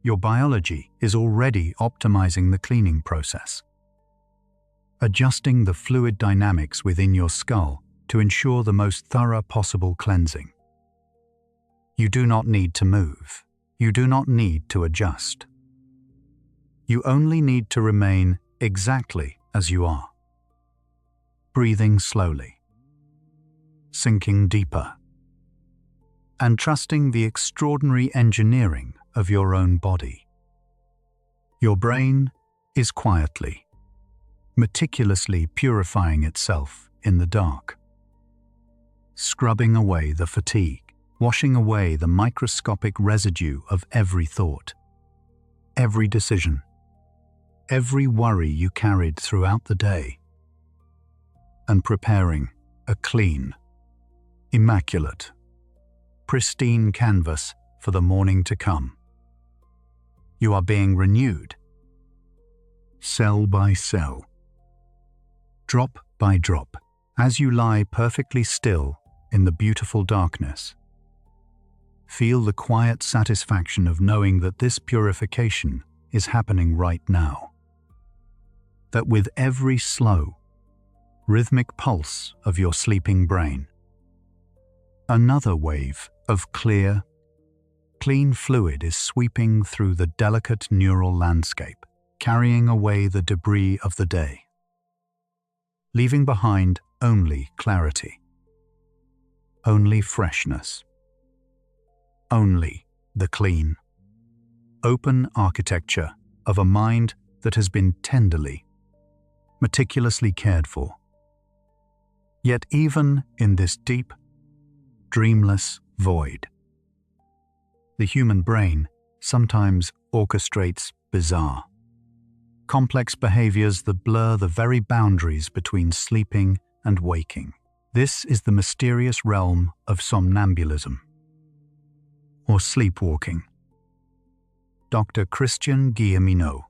Your biology is already optimizing the cleaning process, adjusting the fluid dynamics within your skull to ensure the most thorough possible cleansing. You do not need to move. You do not need to adjust. You only need to remain exactly as you are. Breathing slowly, sinking deeper, and trusting the extraordinary engineering of your own body. Your brain is quietly, meticulously purifying itself in the dark, scrubbing away the fatigue, washing away the microscopic residue of every thought, every decision, every worry you carried throughout the day, and preparing a clean, immaculate, pristine canvas for the morning to come. You are being renewed, cell by cell, drop by drop, as you lie perfectly still in the beautiful darkness. Feel the quiet satisfaction of knowing that this purification is happening right now. That with every slow, rhythmic pulse of your sleeping brain, another wave of clear, clean fluid is sweeping through the delicate neural landscape, carrying away the debris of the day, leaving behind only clarity, only freshness, only the clean, open architecture of a mind that has been tenderly, meticulously cared for. Yet even in this deep, dreamless void, the human brain sometimes orchestrates bizarre, complex behaviors that blur the very boundaries between sleeping and waking. This is the mysterious realm of somnambulism, or sleepwalking. Dr. Christian Guilleminot,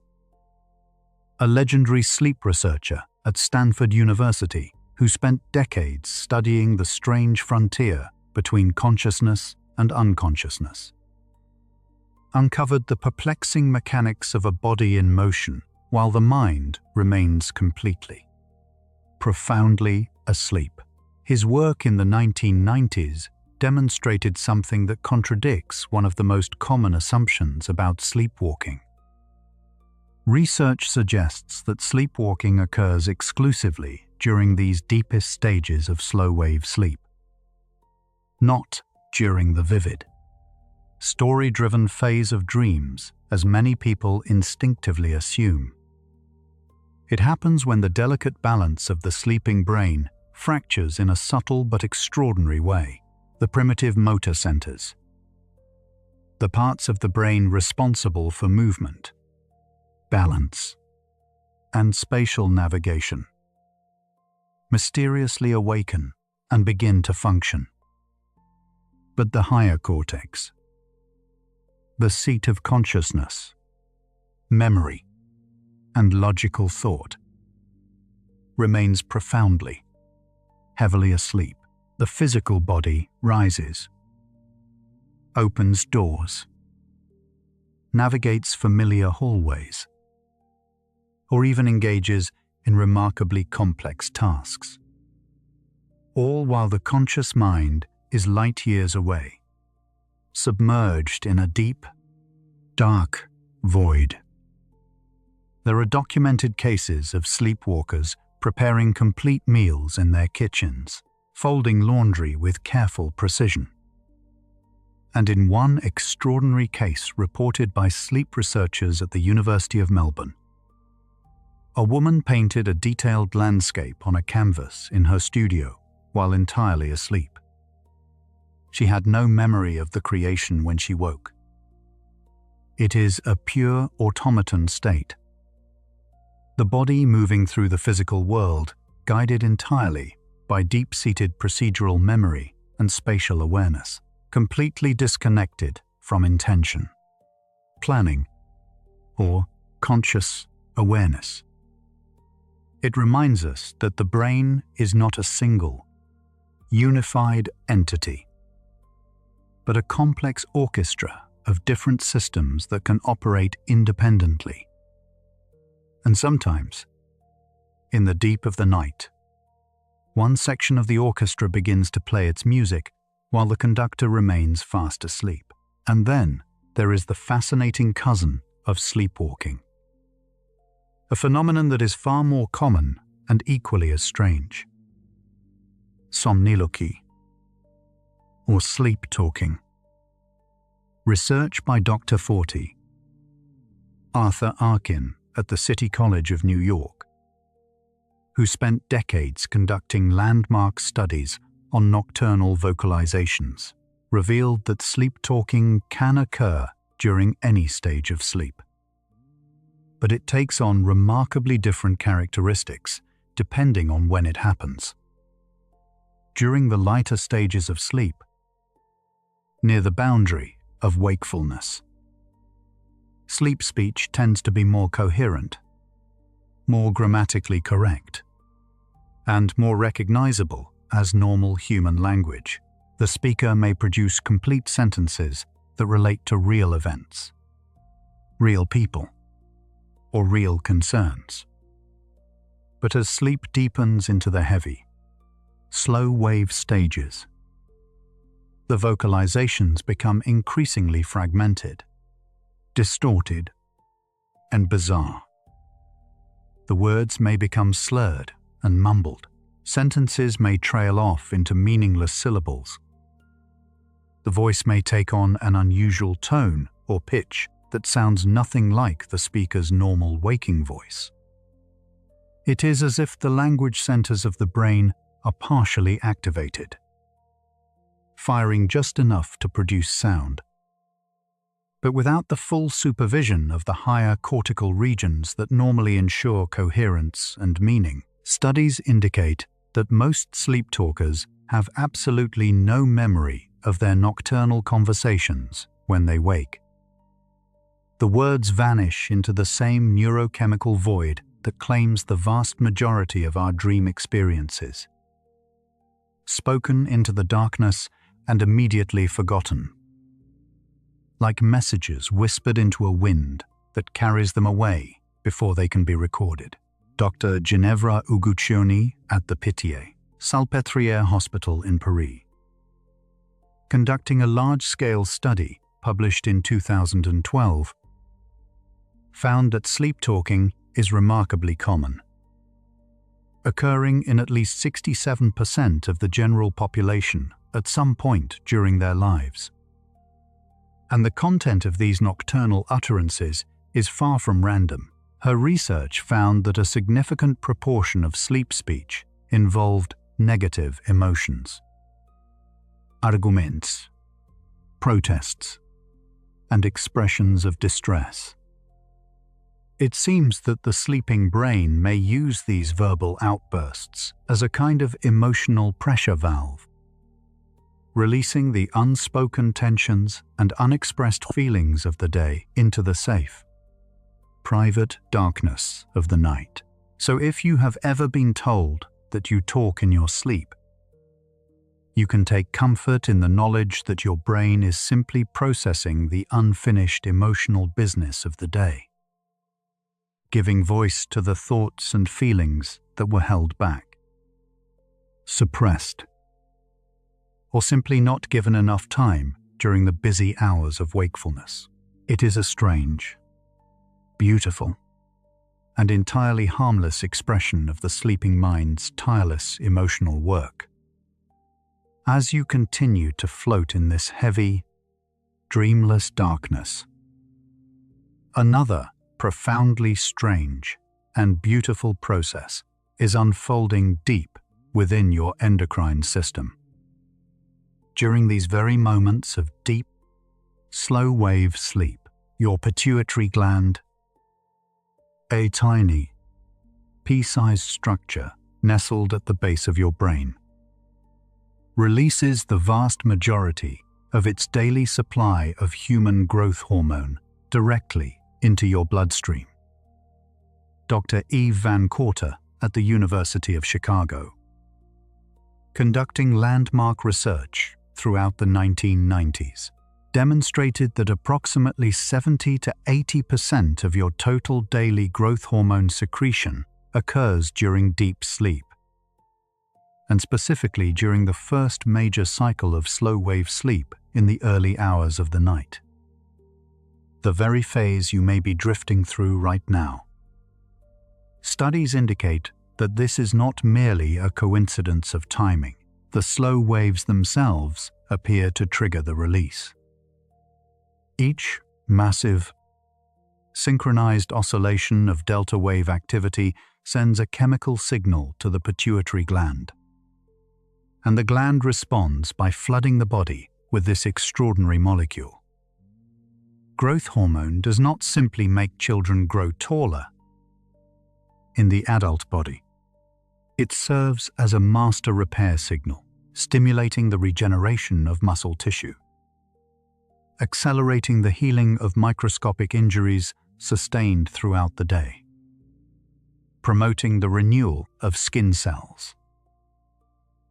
a legendary sleep researcher at Stanford University who spent decades studying the strange frontier between consciousness and unconsciousness, uncovered the perplexing mechanics of a body in motion while the mind remains completely, profoundly asleep. His work in the 1990s demonstrated something that contradicts one of the most common assumptions about sleepwalking. Research suggests that sleepwalking occurs exclusively during these deepest stages of slow-wave sleep, not during the vivid, story-driven phase of dreams, as many people instinctively assume. It happens when the delicate balance of the sleeping brain fractures in a subtle but extraordinary way. The primitive motor centers, the parts of the brain responsible for movement, balance, and spatial navigation, mysteriously awaken and begin to function. But the higher cortex, the seat of consciousness, memory, and logical thought, remains profoundly, heavily asleep. The physical body rises, opens doors, navigates familiar hallways, or even engages in remarkably complex tasks, all while the conscious mind is light years away, submerged in a deep, dark void. There are documented cases of sleepwalkers preparing complete meals in their kitchens, folding laundry with careful precision. And in one extraordinary case reported by sleep researchers at the University of Melbourne, a woman painted a detailed landscape on a canvas in her studio while entirely asleep. She had no memory of the creation when she woke. It is a pure automaton state, the body moving through the physical world, guided entirely by deep-seated procedural memory and spatial awareness, completely disconnected from intention, planning, or conscious awareness. It reminds us that the brain is not a single, unified entity, but a complex orchestra of different systems that can operate independently. And sometimes, in the deep of the night, one section of the orchestra begins to play its music while the conductor remains fast asleep. And then there is the fascinating cousin of sleepwalking, a phenomenon that is far more common and equally as strange. Somniloquy, or sleep talking. Research by Dr. Forty, Arthur Arkin at the City College of New York, who spent decades conducting landmark studies on nocturnal vocalizations, revealed that sleep talking can occur during any stage of sleep. But it takes on remarkably different characteristics depending on when it happens. During the lighter stages of sleep, near the boundary of wakefulness, sleep speech tends to be more coherent, more grammatically correct, and more recognizable as normal human language. The speaker may produce complete sentences that relate to real events, real people, or real concerns. But as sleep deepens into the heavy, slow wave stages, the vocalizations become increasingly fragmented, distorted, and bizarre. The words may become slurred and mumbled. Sentences may trail off into meaningless syllables. The voice may take on an unusual tone or pitch that sounds nothing like the speaker's normal waking voice. It is as if the language centers of the brain are partially activated, firing just enough to produce sound, but without the full supervision of the higher cortical regions that normally ensure coherence and meaning. Studies indicate that most sleep talkers have absolutely no memory of their nocturnal conversations when they wake. The words vanish into the same neurochemical void that claims the vast majority of our dream experiences, spoken into the darkness and immediately forgotten, like messages whispered into a wind that carries them away before they can be recorded. Dr. Ginevra Uguccioni at the Pitié Salpêtrière Hospital in Paris, conducting a large-scale study published in 2012, found that sleep talking is remarkably common, occurring in at least 67% of the general population at some point during their lives. And the content of these nocturnal utterances is far from random. Her research found that a significant proportion of sleep speech involved negative emotions, arguments, protests, and expressions of distress. It seems that the sleeping brain may use these verbal outbursts as a kind of emotional pressure valve, releasing the unspoken tensions and unexpressed feelings of the day into the safe, private darkness of the night. So if you have ever been told that you talk in your sleep, you can take comfort in the knowledge that your brain is simply processing the unfinished emotional business of the day, giving voice to the thoughts and feelings that were held back, suppressed, or simply not given enough time during the busy hours of wakefulness. It is a strange, beautiful, and entirely harmless expression of the sleeping mind's tireless emotional work. As you continue to float in this heavy, dreamless darkness, another profoundly strange and beautiful process is unfolding deep within your endocrine system. During these very moments of deep, slow-wave sleep, your pituitary gland, a tiny, pea-sized structure nestled at the base of your brain, releases the vast majority of its daily supply of human growth hormone directly into your bloodstream. Dr. Eve Van Korter at the University of Chicago, conducting landmark research throughout the 1990s, demonstrated that approximately 70 to 80% of your total daily growth hormone secretion occurs during deep sleep, and specifically during the first major cycle of slow-wave sleep in the early hours of the night, the very phase you may be drifting through right now. Studies indicate that this is not merely a coincidence of timing. The slow waves themselves appear to trigger the release. Each massive, synchronized oscillation of delta wave activity sends a chemical signal to the pituitary gland, and the gland responds by flooding the body with this extraordinary molecule. Growth hormone does not simply make children grow taller in the adult body. It serves as a master repair signal, stimulating the regeneration of muscle tissue, accelerating the healing of microscopic injuries sustained throughout the day, promoting the renewal of skin cells,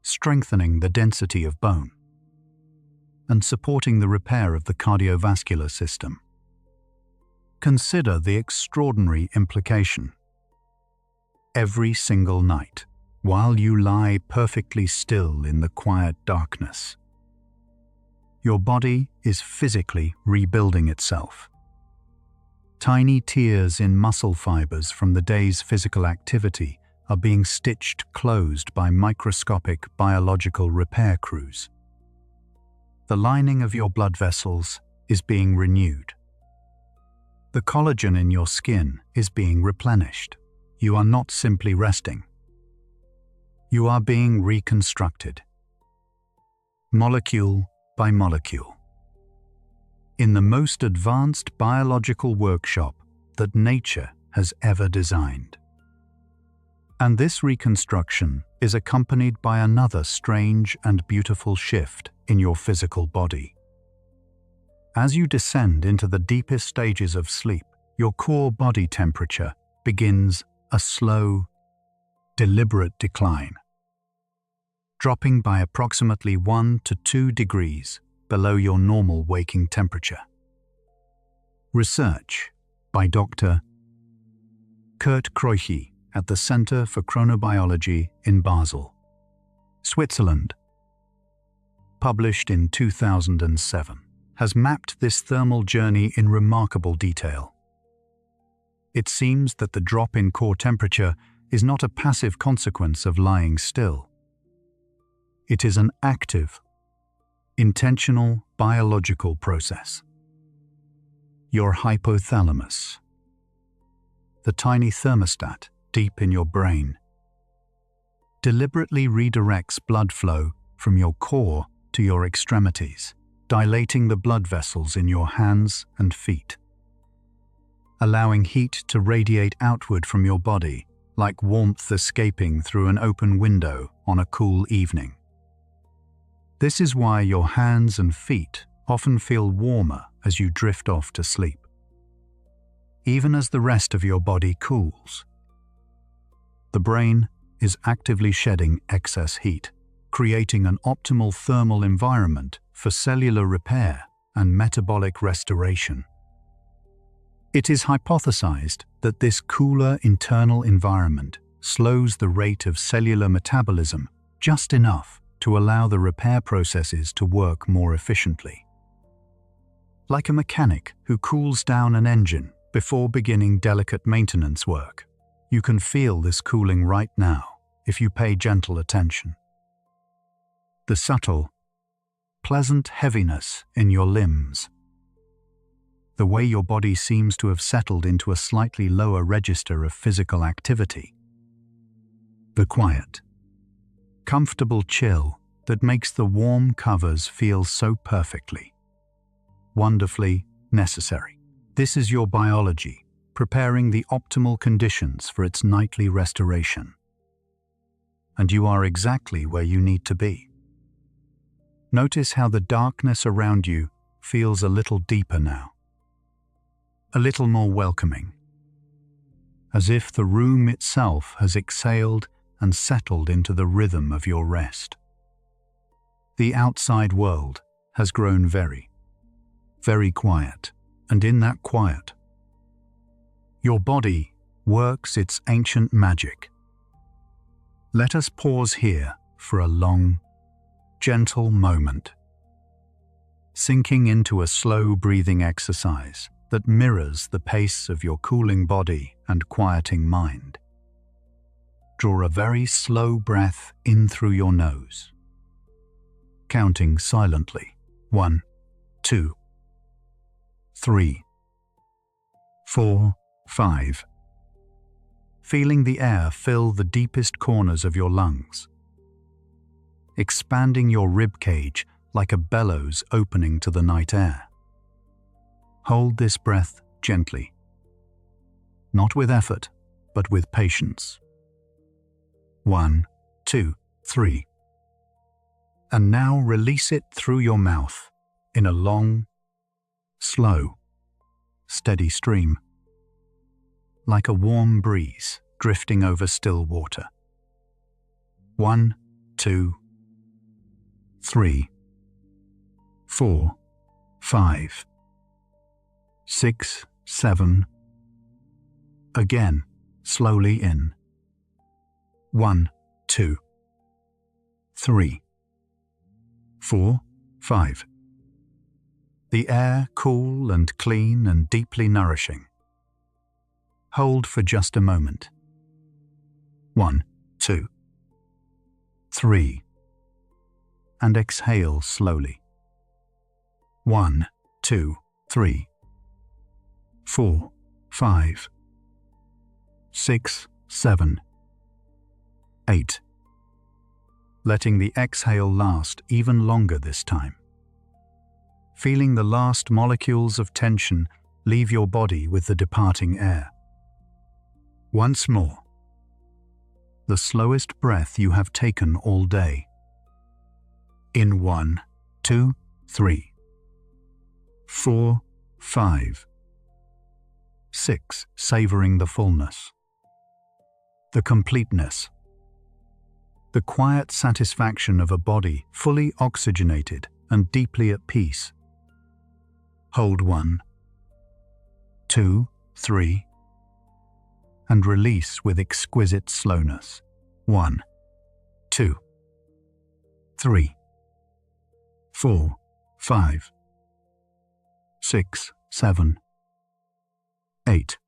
strengthening the density of bone, and supporting the repair of the cardiovascular system. Consider the extraordinary implication. Every single night, while you lie perfectly still in the quiet darkness, your body is physically rebuilding itself. Tiny tears in muscle fibers from the day's physical activity are being stitched closed by microscopic biological repair crews. The lining of your blood vessels is being renewed. The collagen in your skin is being replenished. You are not simply resting. You are being reconstructed, molecule by molecule, in the most advanced biological workshop that nature has ever designed. And this reconstruction is accompanied by another strange and beautiful shift in your physical body. As you descend into the deepest stages of sleep, your core body temperature begins a slow, deliberate decline, dropping by approximately 1 to 2 degrees below your normal waking temperature. Research by Dr. Kurt Kreuchi at the Center for Chronobiology in Basel, Switzerland, published in 2007, has mapped this thermal journey in remarkable detail. It seems that the drop in core temperature is not a passive consequence of lying still. It is an active, intentional biological process. Your hypothalamus, the tiny thermostat deep in your brain, deliberately redirects blood flow from your core to your extremities, dilating the blood vessels in your hands and feet, allowing heat to radiate outward from your body like warmth escaping through an open window on a cool evening. This is why your hands and feet often feel warmer as you drift off to sleep, even as the rest of your body cools. The brain is actively shedding excess heat, creating an optimal thermal environment for cellular repair and metabolic restoration. It is hypothesized that this cooler internal environment slows the rate of cellular metabolism just enough to allow the repair processes to work more efficiently. Like a mechanic who cools down an engine before beginning delicate maintenance work, you can feel this cooling right now if you pay gentle attention. The subtle, pleasant heaviness in your limbs, the way your body seems to have settled into a slightly lower register of physical activity, the quiet, comfortable chill that makes the warm covers feel so perfectly, wonderfully necessary. This is your biology preparing the optimal conditions for its nightly restoration. And you are exactly where you need to be. Notice how the darkness around you feels a little deeper now, a little more welcoming. as if the room itself has exhaled and settled into the rhythm of your rest. The outside world has grown very, very quiet, and in that quiet, your body works its ancient magic. Let us pause here for a long, gentle moment, sinking into a slow breathing exercise that mirrors the pace of your cooling body and quieting mind. Draw a very slow breath in through your nose, counting silently. 1, 2, 3, 4, 5. Feeling the air fill the deepest corners of your lungs, expanding your rib cage like a bellows opening to the night air. Hold this breath gently, not with effort, but with patience. 1, 2, 3. And now release it through your mouth in a long, slow, steady stream, like a warm breeze drifting over still water. 1, 2, 3, 4, 5, 6, 7. Again, slowly in. 1, 2, 3, 4, 5. The air cool and clean and deeply nourishing. Hold for just a moment. 1, 2, 3. And exhale slowly. 1, 2, 3, 4, 5, 6, 7, 8. Letting the exhale last even longer this time. Feeling the last molecules of tension leave your body with the departing air. Once more. The slowest breath you have taken all day. In 1, 2, 3, 4, 5, 6, savoring the fullness, the completeness, the quiet satisfaction of a body fully oxygenated and deeply at peace. Hold 1, 2, 3, and release with exquisite slowness. 1, 2, 3, 4, 5, 6, 7, 8,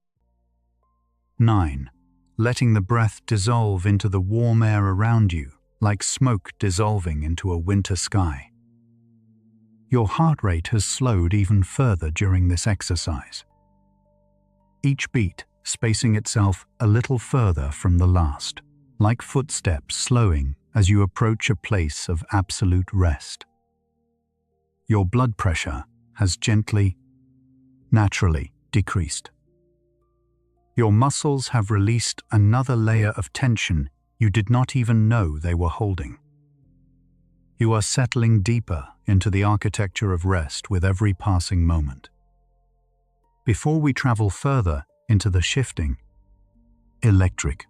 9. Letting the breath dissolve into the warm air around you like smoke dissolving into a winter sky. Your heart rate has slowed even further during this exercise, each beat spacing itself a little further from the last, like footsteps slowing as you approach a place of absolute rest. Your blood pressure has gently, naturally decreased. Your muscles have released another layer of tension you did not even know they were holding. You are settling deeper into the architecture of rest with every passing moment. Before we travel further into the shifting, electric,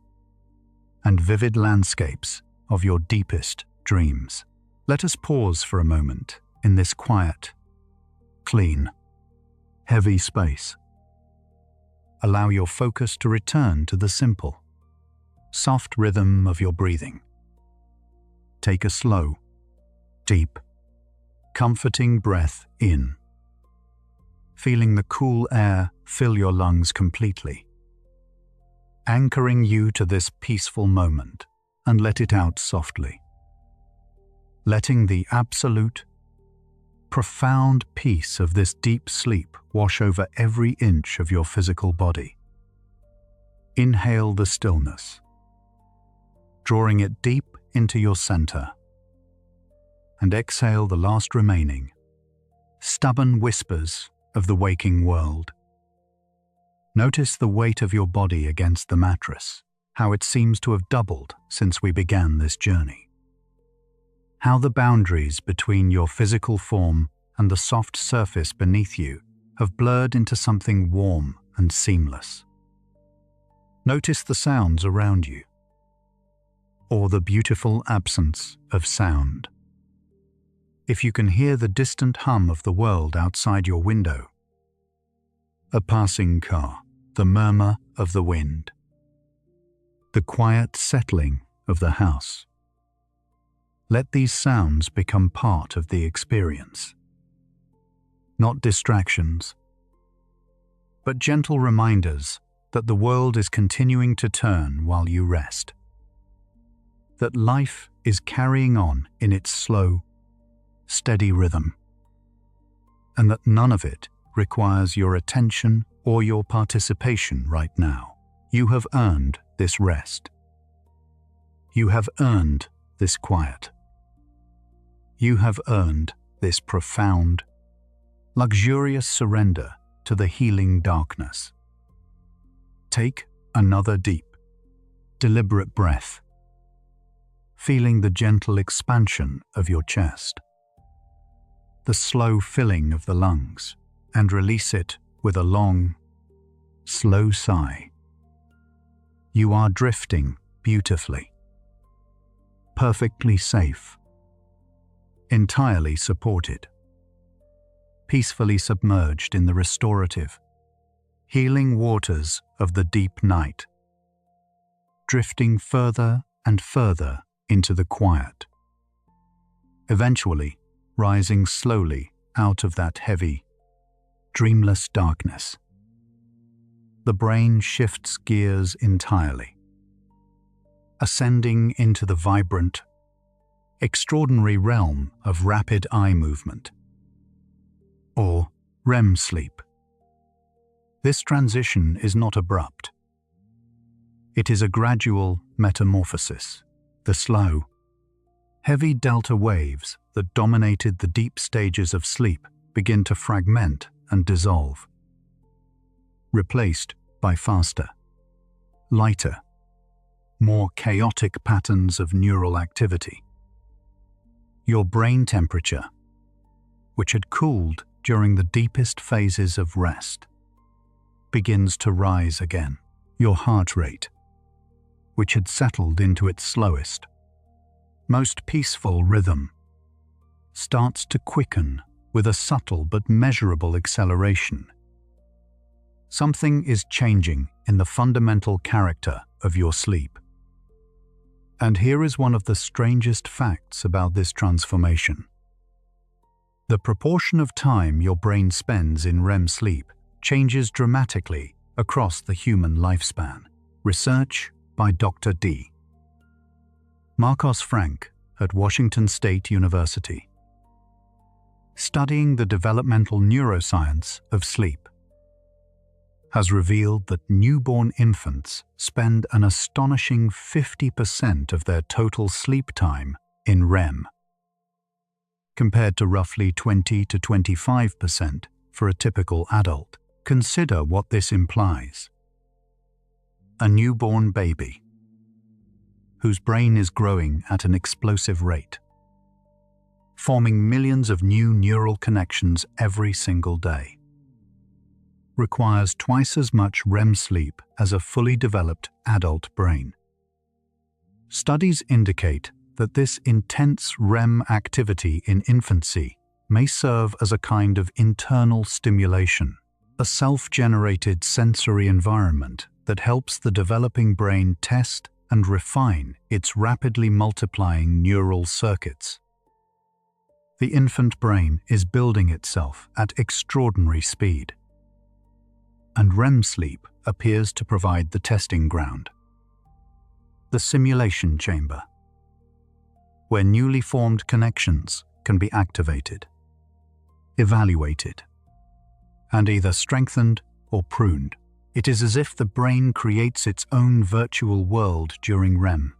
and vivid landscapes of your deepest dreams, let us pause for a moment in this quiet, clean, heavy space. Allow your focus to return to the simple, soft rhythm of your breathing. Take a slow, deep, comforting breath in, feeling the cool air fill your lungs completely, anchoring you to this peaceful moment, and let it out softly, letting the absolute, profound peace of this deep sleep wash over every inch of your physical body. Inhale the stillness, drawing it deep into your center, and exhale the last remaining, stubborn whispers of the waking world. Notice the weight of your body against the mattress, how it seems to have doubled since we began this journey. How the boundaries between your physical form and the soft surface beneath you have blurred into something warm and seamless. Notice the sounds around you, or the beautiful absence of sound. If you can hear the distant hum of the world outside your window, a passing car, the murmur of the wind, the quiet settling of the house, let these sounds become part of the experience. Not distractions, but gentle reminders that the world is continuing to turn while you rest. That life is carrying on in its slow, steady rhythm, and that none of it requires your attention or your participation right now. You have earned this rest. You have earned this quiet. You have earned this profound, luxurious surrender to the healing darkness. Take another deep, deliberate breath, feeling the gentle expansion of your chest, the slow filling of the lungs, and release it with a long, slow sigh. You are drifting beautifully, perfectly safe, entirely supported, peacefully submerged in the restorative, healing waters of the deep night, drifting further and further into the quiet, eventually rising slowly out of that heavy, dreamless darkness. The brain shifts gears entirely, ascending into the vibrant, extraordinary realm of rapid eye movement, or REM sleep. This transition is not abrupt. It is a gradual metamorphosis. The slow, heavy delta waves that dominated the deep stages of sleep begin to fragment and dissolve, replaced by faster, lighter, more chaotic patterns of neural activity. Your brain temperature, which had cooled during the deepest phases of rest, begins to rise again. Your heart rate, which had settled into its slowest, most peaceful rhythm, starts to quicken with a subtle but measurable acceleration. Something is changing in the fundamental character of your sleep. And here is one of the strangest facts about this transformation. The proportion of time your brain spends in REM sleep changes dramatically across the human lifespan. Research by Dr. D. Marcos Frank at Washington State University, studying the developmental neuroscience of sleep, has revealed that newborn infants spend an astonishing 50% of their total sleep time in REM, compared to roughly 20 to 25% for a typical adult. Consider what this implies. A newborn baby, whose brain is growing at an explosive rate, forming millions of new neural connections every single day, requires twice as much REM sleep as a fully developed adult brain. Studies indicate that this intense REM activity in infancy may serve as a kind of internal stimulation, a self-generated sensory environment that helps the developing brain test and refine its rapidly multiplying neural circuits. The infant brain is building itself at extraordinary speed, and REM sleep appears to provide the testing ground, the simulation chamber, where newly formed connections can be activated, evaluated, and either strengthened or pruned. It is as if the brain creates its own virtual world during REM,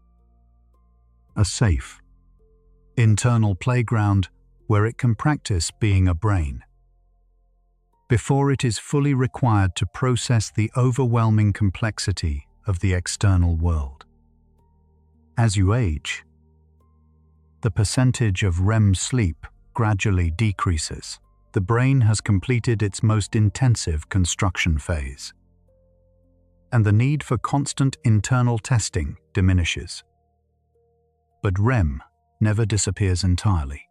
a safe, internal playground where it can practice being a brain, before it is fully required to process the overwhelming complexity of the external world. As you age, the percentage of REM sleep gradually decreases. The brain has completed its most intensive construction phase. and the need for constant internal testing diminishes. But REM never disappears entirely.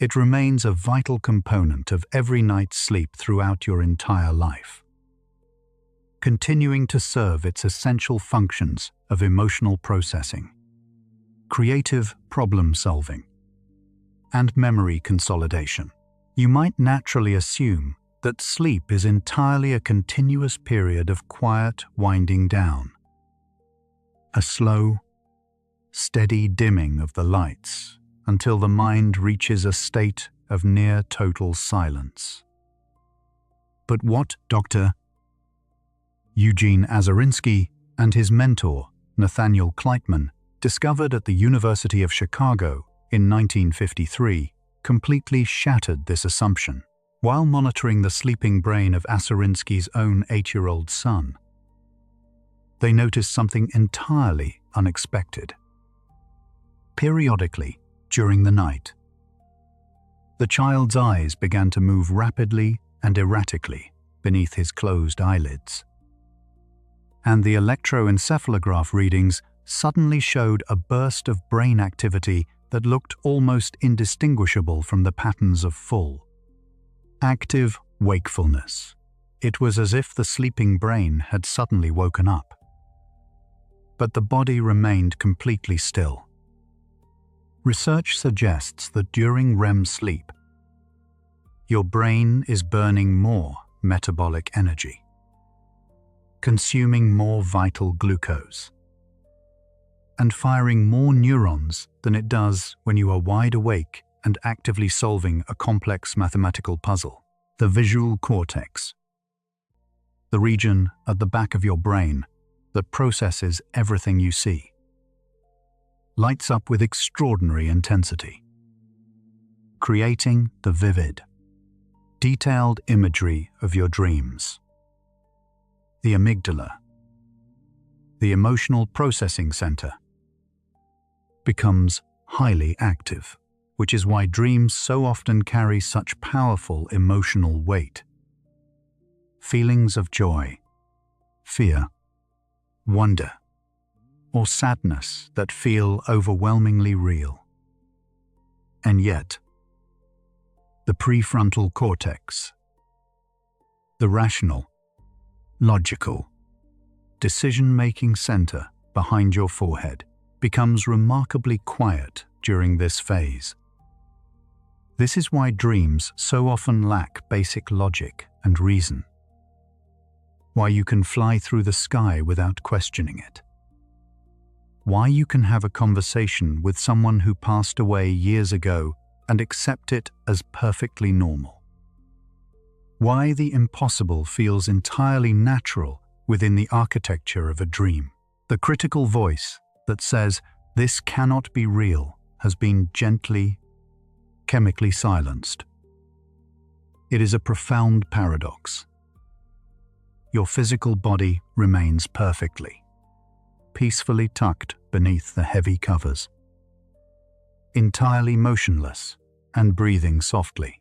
It remains a vital component of every night's sleep throughout your entire life, continuing to serve its essential functions of emotional processing, creative problem-solving, and memory consolidation. You might naturally assume that sleep is entirely a continuous period of quiet winding down, a slow, steady dimming of the lights until the mind reaches a state of near total silence. But what Dr. Eugene Azarinsky and his mentor, Nathaniel Kleitman, discovered at the University of Chicago in 1953 completely shattered this assumption. While monitoring the sleeping brain of Azarinsky's own 8-year-old son, they noticed something entirely unexpected. Periodically, during the night, the child's eyes began to move rapidly and erratically beneath his closed eyelids, and the electroencephalograph readings suddenly showed a burst of brain activity that looked almost indistinguishable from the patterns of full, active wakefulness. It was as if the sleeping brain had suddenly woken up. But the body remained completely still. Research suggests that during REM sleep, your brain is burning more metabolic energy, consuming more vital glucose, and firing more neurons than it does when you are wide awake and actively solving a complex mathematical puzzle. The visual cortex, the region at the back of your brain that processes everything you see, lights up with extraordinary intensity, creating the vivid, detailed imagery of your dreams. The amygdala, the emotional processing center, becomes highly active, which is why dreams so often carry such powerful emotional weight. Feelings of joy, fear, wonder, or sadness that feel overwhelmingly real. And yet, the prefrontal cortex, the rational, logical, decision-making center behind your forehead, becomes remarkably quiet during this phase. This is why dreams so often lack basic logic and reason. Why you can fly through the sky without questioning it. Why you can have a conversation with someone who passed away years ago and accept it as perfectly normal. Why the impossible feels entirely natural within the architecture of a dream. The critical voice that says this cannot be real has been gently, chemically silenced. It is a profound paradox. Your physical body remains perfectly, peacefully tucked beneath the heavy covers, entirely motionless and breathing softly,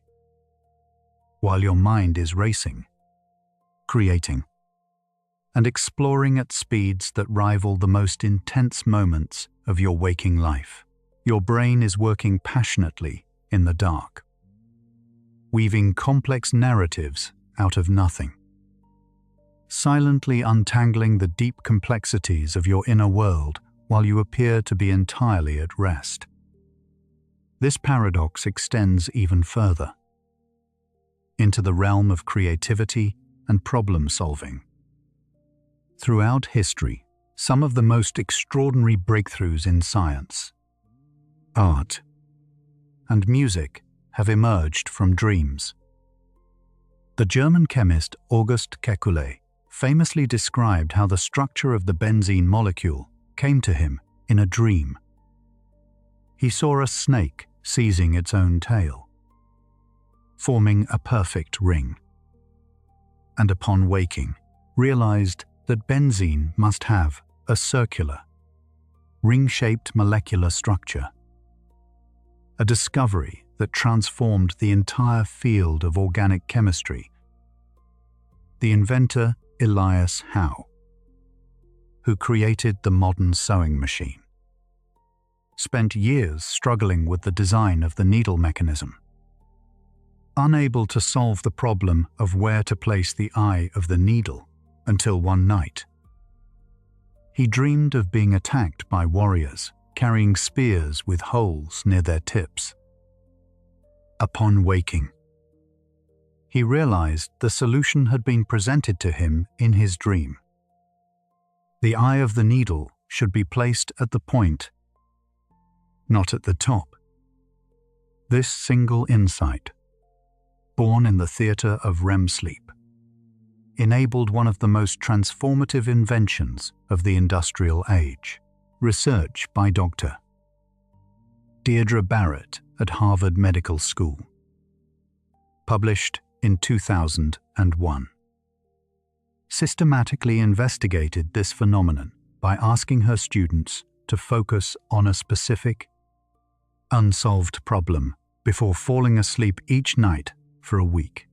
while your mind is racing, creating, and exploring at speeds that rival the most intense moments of your waking life. Your brain is working passionately in the dark, weaving complex narratives out of nothing, silently untangling the deep complexities of your inner world while you appear to be entirely at rest. This paradox extends even further into the realm of creativity and problem-solving. Throughout history, some of the most extraordinary breakthroughs in science, art, and music have emerged from dreams. The German chemist August Kekulé famously described how the structure of the benzene molecule came to him in a dream. He saw a snake seizing its own tail, forming a perfect ring, and upon waking, realized that benzene must have a circular, ring-shaped molecular structure, a discovery that transformed the entire field of organic chemistry. The inventor Elias Howe, who created the modern sewing machine, spent years struggling with the design of the needle mechanism. Unable to solve the problem of where to place the eye of the needle until one night, he dreamed of being attacked by warriors carrying spears with holes near their tips. Upon waking, he realized the solution had been presented to him in his dream. The eye of the needle should be placed at the point, not at the top. This single insight, born in the theater of REM sleep, enabled one of the most transformative inventions of the industrial age. Research by Dr. Deirdre Barrett at Harvard Medical School. Published in 2001. Systematically investigated this phenomenon by asking her students to focus on a specific, unsolved problem before falling asleep each night for a week.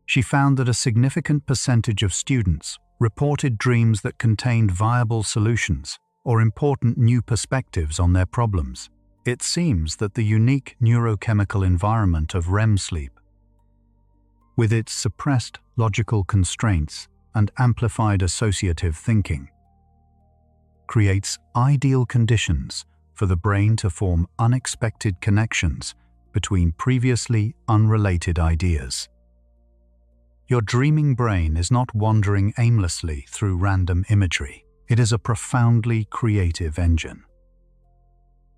She found that a significant percentage of students reported dreams that contained viable solutions or important new perspectives on their problems. It seems that the unique neurochemical environment of REM sleep, with its suppressed logical constraints and amplified associative thinking, creates ideal conditions for the brain to form unexpected connections between previously unrelated ideas. Your dreaming brain is not wandering aimlessly through random imagery. It is a profoundly creative engine,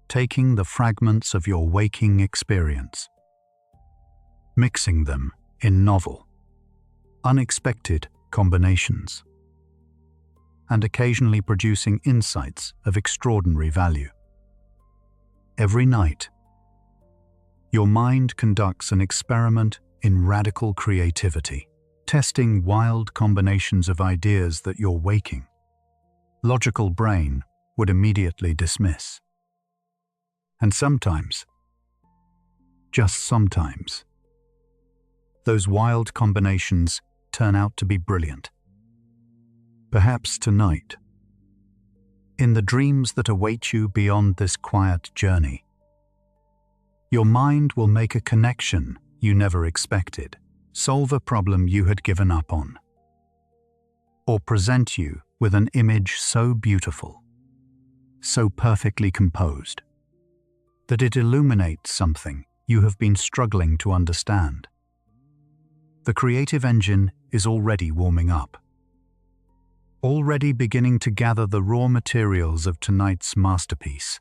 taking the fragments of your waking experience, mixing them in novel, unexpected combinations, and occasionally producing insights of extraordinary value. Every night, your mind conducts an experiment in radical creativity, testing wild combinations of ideas that your waking, logical brain would immediately dismiss. And sometimes, just sometimes, those wild combinations turn out to be brilliant. Perhaps tonight, in the dreams that await you beyond this quiet journey, your mind will make a connection you never expected, solve a problem you had given up on, or present you with an image so beautiful, so perfectly composed, that it illuminates something you have been struggling to understand. The creative engine is already warming up, already beginning to gather the raw materials of tonight's masterpiece.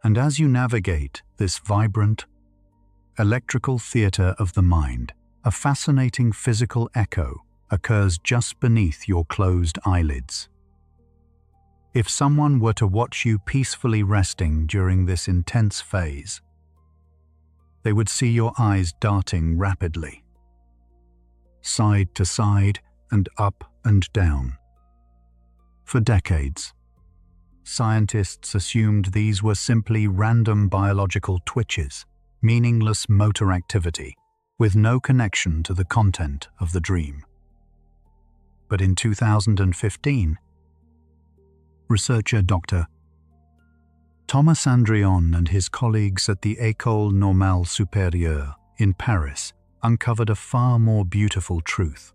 And as you navigate this vibrant, electrical theater of the mind, a fascinating physical echo occurs just beneath your closed eyelids. If someone were to watch you peacefully resting during this intense phase, they would see your eyes darting rapidly, side to side and up and down. For decades, scientists assumed these were simply random biological twitches, meaningless motor activity, with no connection to the content of the dream. But in 2015, researcher Dr. Thomas Andrion and his colleagues at the École Normale Supérieure in Paris uncovered a far more beautiful truth.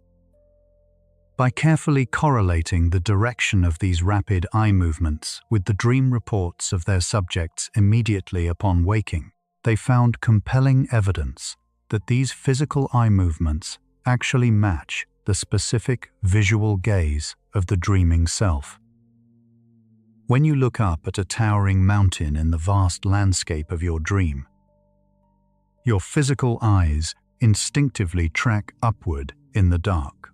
By carefully correlating the direction of these rapid eye movements with the dream reports of their subjects immediately upon waking, they found compelling evidence that these physical eye movements actually match the specific visual gaze of the dreaming self. When you look up at a towering mountain in the vast landscape of your dream, your physical eyes instinctively track upward in the dark.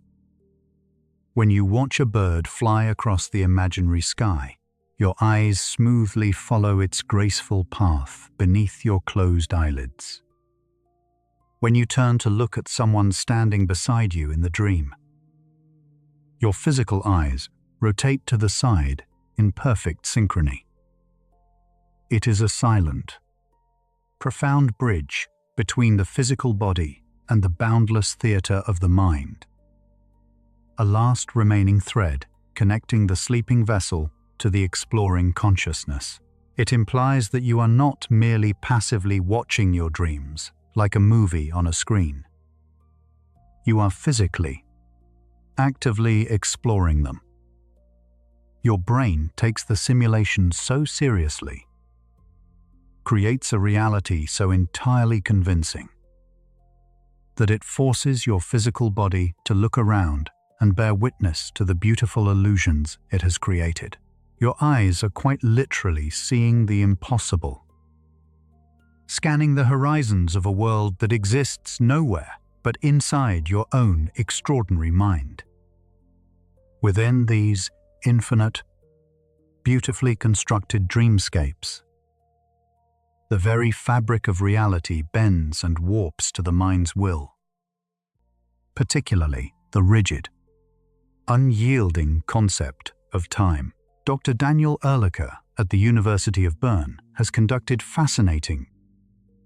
When you watch a bird fly across the imaginary sky, your eyes smoothly follow its graceful path beneath your closed eyelids. When you turn to look at someone standing beside you in the dream, your physical eyes rotate to the side in perfect synchrony. It is a silent, profound bridge between the physical body and the boundless theater of the mind, a last remaining thread connecting the sleeping vessel to the exploring consciousness. It implies that you are not merely passively watching your dreams, like a movie on a screen. You are physically, actively exploring them. Your brain takes the simulation so seriously, creates a reality so entirely convincing, that it forces your physical body to look around and bear witness to the beautiful illusions it has created. Your eyes are quite literally seeing the impossible, scanning the horizons of a world that exists nowhere but inside your own extraordinary mind. Within these infinite, beautifully constructed dreamscapes, the very fabric of reality bends and warps to the mind's will, particularly the rigid, unyielding concept of time. Dr. Daniel Ehrlicher at the University of Bern has conducted fascinating,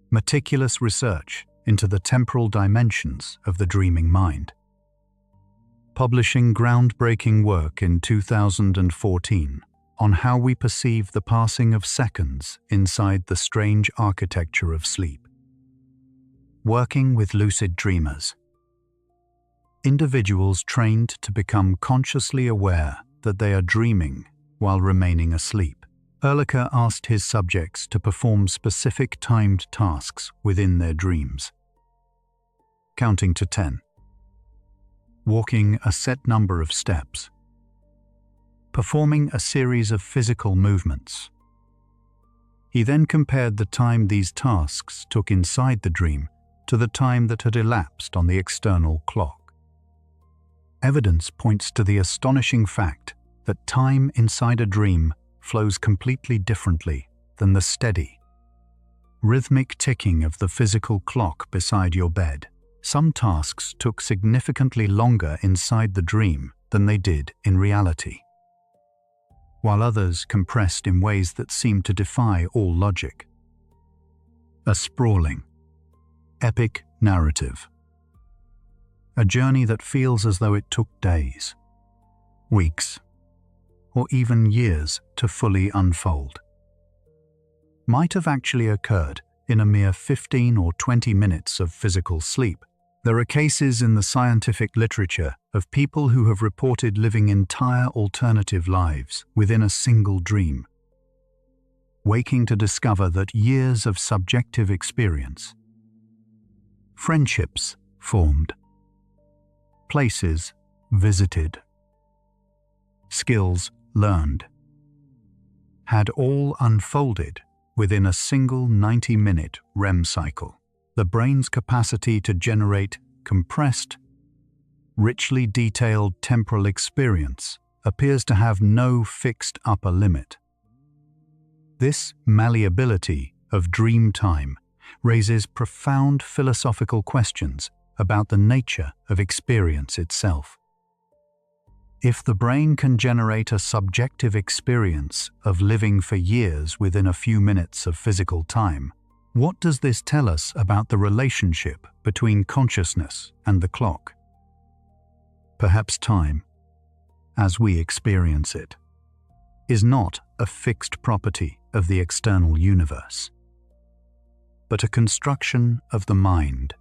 meticulous research into the temporal dimensions of the dreaming mind. Publishing groundbreaking work in 2014 on how we perceive the passing of seconds inside the strange architecture of sleep. Working with lucid dreamers. Individuals trained to become consciously aware that they are dreaming while remaining asleep. Ehrlicher asked his subjects to perform specific timed tasks within their dreams. Counting to 10. Walking a set number of steps. Performing a series of physical movements. He then compared the time these tasks took inside the dream to the time that had elapsed on the external clock. Evidence points to the astonishing fact that time inside a dream flows completely differently than the steady, rhythmic ticking of the physical clock beside your bed. Some tasks took significantly longer inside the dream than they did in reality, while others compressed in ways that seemed to defy all logic. A sprawling, epic narrative. A journey that feels as though it took days, weeks, or even years to fully unfold, might have actually occurred in a mere 15 or 20 minutes of physical sleep. There are cases in the scientific literature of people who have reported living entire alternative lives within a single dream, waking to discover that years of subjective experience, friendships formed, places visited, skills learned, had all unfolded within a single 90-minute REM cycle. The brain's capacity to generate compressed, richly detailed temporal experience appears to have no fixed upper limit. This malleability of dream time raises profound philosophical questions about the nature of experience itself. If the brain can generate a subjective experience of living for years within a few minutes of physical time, what does this tell us about the relationship between consciousness and the clock? Perhaps time, as we experience it, is not a fixed property of the external universe, but a construction of the mind,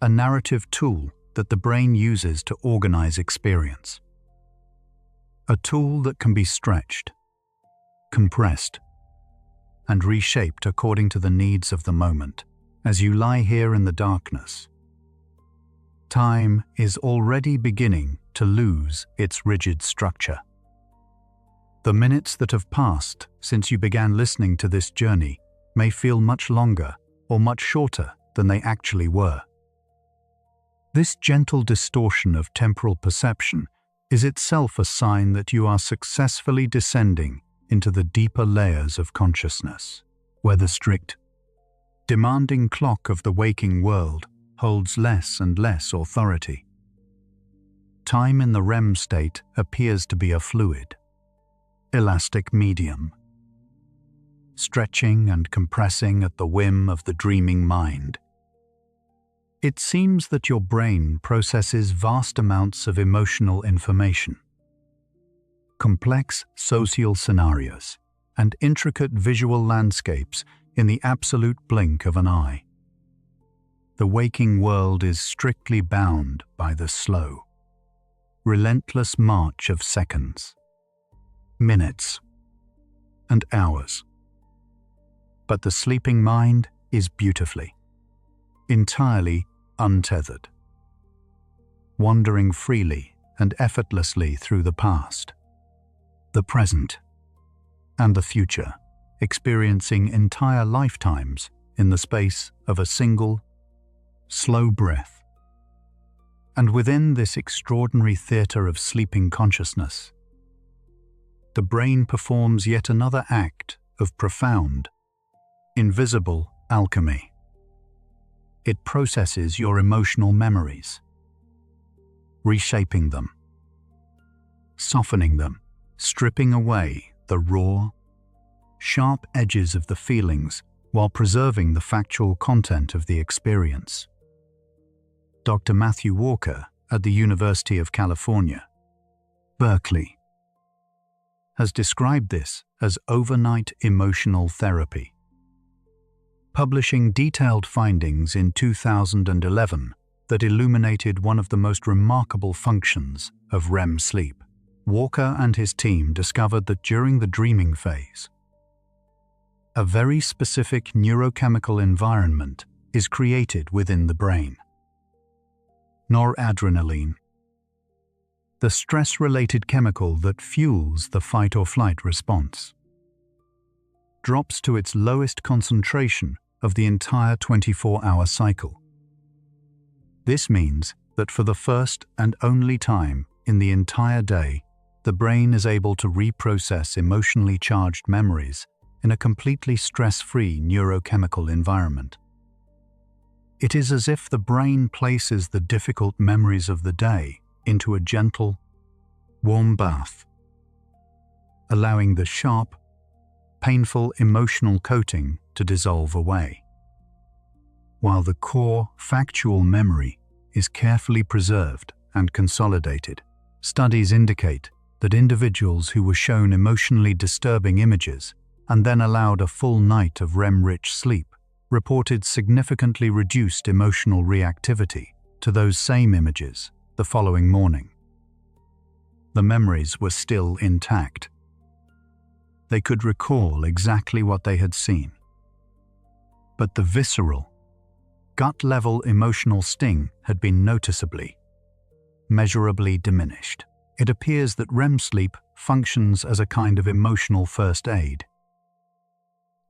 a narrative tool that the brain uses to organize experience, a tool that can be stretched, compressed, and reshaped according to the needs of the moment. As you lie here in the darkness, time is already beginning to lose its rigid structure. The minutes that have passed since you began listening to this journey may feel much longer or much shorter than they actually were. This gentle distortion of temporal perception is itself a sign that you are successfully descending into the deeper layers of consciousness, where the strict, demanding clock of the waking world holds less and less authority. Time in the REM state appears to be a fluid, elastic medium, stretching and compressing at the whim of the dreaming mind. It seems that your brain processes vast amounts of emotional information, complex social scenarios, and intricate visual landscapes in the absolute blink of an eye. The waking world is strictly bound by the slow, relentless march of seconds, minutes, and hours. But the sleeping mind is beautifully, entirely untethered, wandering freely and effortlessly through the past, the present, and the future, experiencing entire lifetimes in the space of a single, slow breath. And within this extraordinary theater of sleeping consciousness, the brain performs yet another act of profound, invisible alchemy. It processes your emotional memories, reshaping them, softening them, stripping away the raw, sharp edges of the feelings while preserving the factual content of the experience. Dr. Matthew Walker at the University of California, Berkeley, has described this as overnight emotional therapy, publishing detailed findings in 2011 that illuminated one of the most remarkable functions of REM sleep. Walker and his team discovered that during the dreaming phase, a very specific neurochemical environment is created within the brain. Noradrenaline, the stress-related chemical that fuels the fight-or-flight response, drops to its lowest concentration of the entire 24-hour cycle. This means that for the first and only time in the entire day, the brain is able to reprocess emotionally charged memories in a completely stress-free neurochemical environment. It is as if the brain places the difficult memories of the day into a gentle, warm bath, allowing the sharp, painful emotional coating to dissolve away, while the core factual memory is carefully preserved and consolidated. Studies indicate that individuals who were shown emotionally disturbing images and then allowed a full night of REM-rich sleep reported significantly reduced emotional reactivity to those same images the following morning. The memories were still intact. They could recall exactly what they had seen. But the visceral, gut-level emotional sting had been noticeably, measurably diminished. It appears that REM sleep functions as a kind of emotional first aid,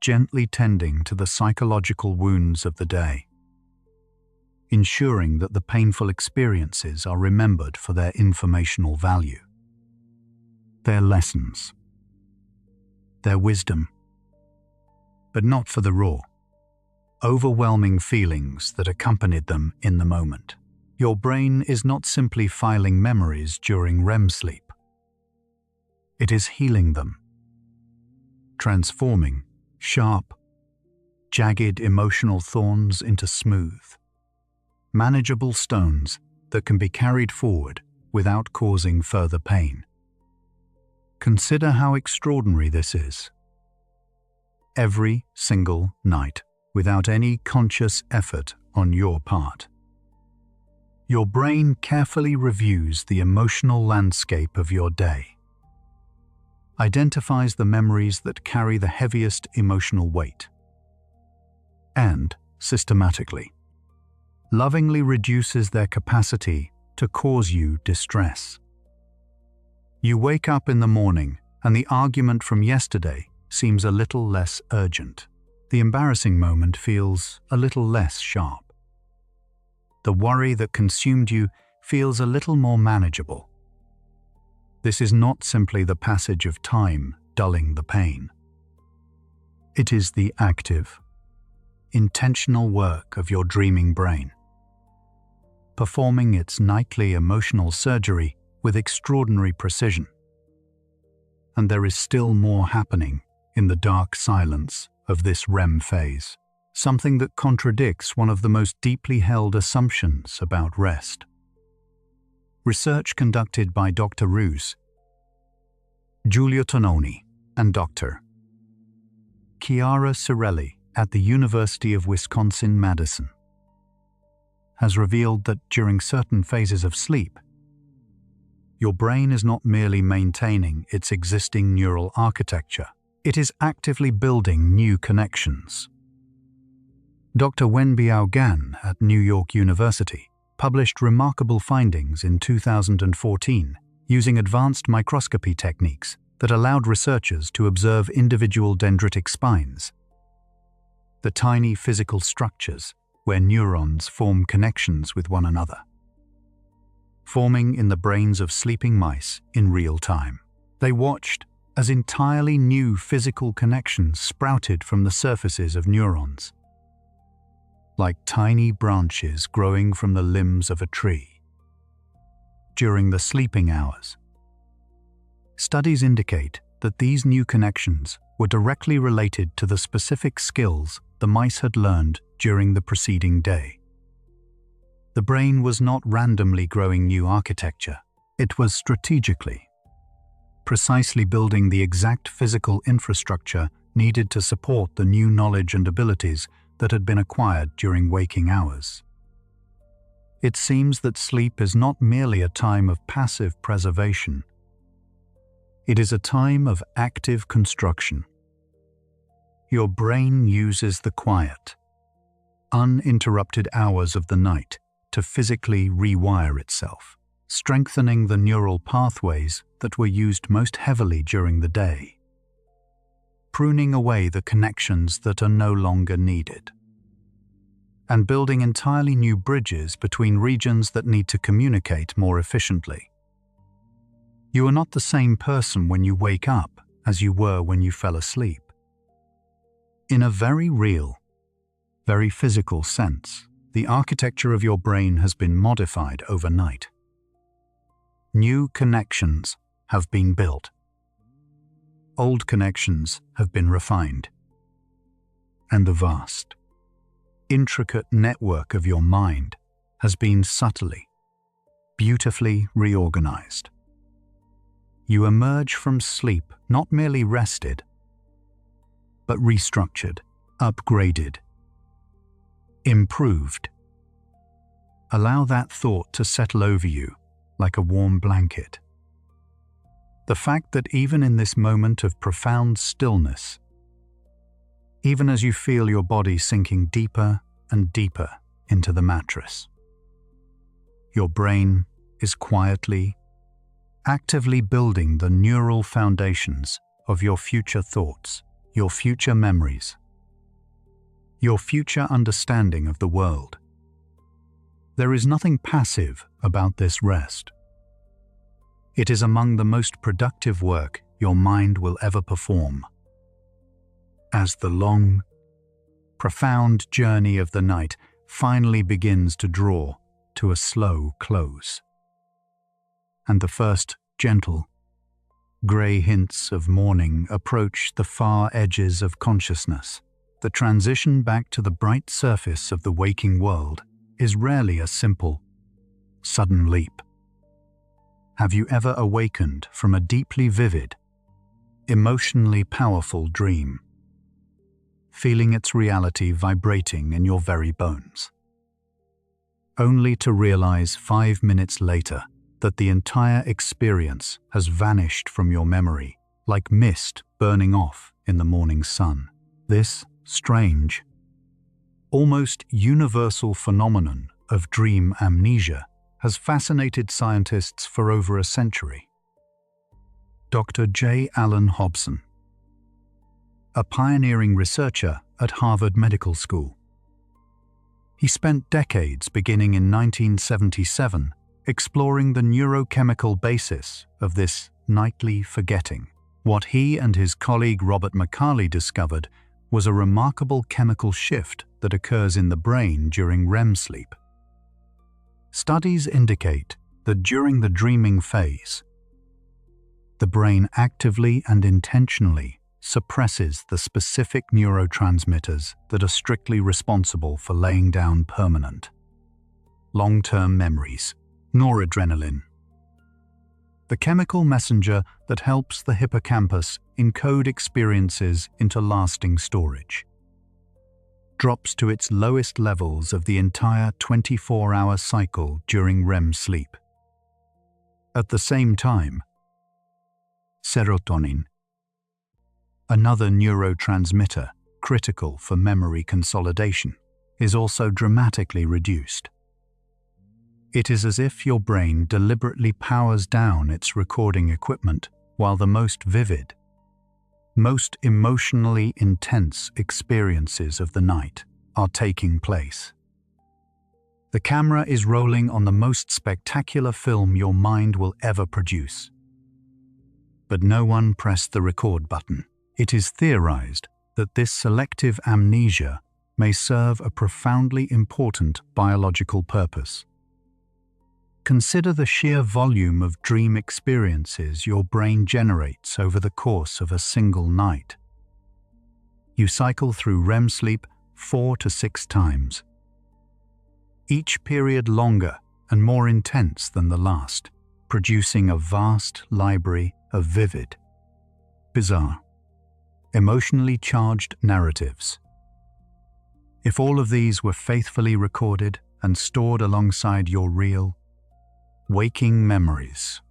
gently tending to the psychological wounds of the day, ensuring that the painful experiences are remembered for their informational value, their lessons, their wisdom, but not for the raw, overwhelming feelings that accompanied them in the moment. Your brain is not simply filing memories during REM sleep. It is healing them, transforming sharp, jagged emotional thorns into smooth, manageable stones that can be carried forward without causing further pain. Consider how extraordinary this is. Every single night, without any conscious effort on your part, your brain carefully reviews the emotional landscape of your day, identifies the memories that carry the heaviest emotional weight, and, systematically, lovingly reduces their capacity to cause you distress. You wake up in the morning and the argument from yesterday seems a little less urgent. The embarrassing moment feels a little less sharp. The worry that consumed you feels a little more manageable. This is not simply the passage of time dulling the pain. It is the active, intentional work of your dreaming brain, performing its nightly emotional surgery with extraordinary precision. And there is still more happening in the dark silence of this REM phase. something that contradicts one of the most deeply held assumptions about rest. Research conducted by Dr. Ruse, Giulio Tononi, and Dr. Chiara Cirelli at the University of Wisconsin-Madison has revealed that during certain phases of sleep, your brain is not merely maintaining its existing neural architecture, it is actively building new connections. Dr. Wenbiao Gan at New York University published remarkable findings in 2014 using advanced microscopy techniques that allowed researchers to observe individual dendritic spines, the tiny physical structures where neurons form connections with one another, forming in the brains of sleeping mice in real time. They watched as entirely new physical connections sprouted from the surfaces of neurons, like tiny branches growing from the limbs of a tree. During the sleeping hours, studies indicate that these new connections were directly related to the specific skills the mice had learned during the preceding day. The brain was not randomly growing new architecture, it was strategically, precisely building the exact physical infrastructure needed to support the new knowledge and abilities that had been acquired during waking hours. It seems that sleep is not merely a time of passive preservation. It is a time of active construction. Your brain uses the quiet, uninterrupted hours of the night to physically rewire itself, strengthening the neural pathways that were used most heavily during the day, pruning away the connections that are no longer needed, and building entirely new bridges between regions that need to communicate more efficiently. You are not the same person when you wake up as you were when you fell asleep. In a very real, very physical sense, the architecture of your brain has been modified overnight. New connections have been built. Old connections have been refined. And the vast, intricate network of your mind has been subtly, beautifully reorganized. You emerge from sleep not merely rested, but restructured, upgraded, improved. Allow that thought to settle over you like a warm blanket. The fact that even in this moment of profound stillness, even as you feel your body sinking deeper and deeper into the mattress, your brain is quietly, actively building the neural foundations of your future thoughts, your future memories, your future understanding of the world. There is nothing passive about this rest. It is among the most productive work your mind will ever perform. As the long, profound journey of the night finally begins to draw to a slow close, and the first gentle, grey hints of morning approach the far edges of consciousness, the transition back to the bright surface of the waking world is rarely a simple, sudden leap. Have you ever awakened from a deeply vivid, emotionally powerful dream, feeling its reality vibrating in your very bones, only to realize 5 minutes later that the entire experience has vanished from your memory like mist burning off in the morning sun? This strange, almost universal phenomenon of dream amnesia has fascinated scientists for over a century. Dr. J. Allen Hobson, a pioneering researcher at Harvard Medical School. He spent decades, beginning in 1977, exploring the neurochemical basis of this nightly forgetting. What he and his colleague Robert McCarley discovered was a remarkable chemical shift that occurs in the brain during REM sleep. Studies indicate that during the dreaming phase, the brain actively and intentionally suppresses the specific neurotransmitters that are strictly responsible for laying down permanent, long-term memories. Noradrenaline, the chemical messenger that helps the hippocampus encode experiences into lasting storage, drops to its lowest levels of the entire 24-hour cycle during REM sleep. At the same time, serotonin, another neurotransmitter critical for memory consolidation, is also dramatically reduced. It is as if your brain deliberately powers down its recording equipment while the most vivid, most emotionally intense experiences of the night are taking place. The camera is rolling on the most spectacular film your mind will ever produce. But no one pressed the record button. It is theorized that this selective amnesia may serve a profoundly important biological purpose. Consider the sheer volume of dream experiences your brain generates over the course of a single night. You cycle through REM sleep 4 to 6 times, each period longer and more intense than the last, producing a vast library of vivid, bizarre, emotionally charged narratives. If all of these were faithfully recorded and stored alongside your real, waking memories,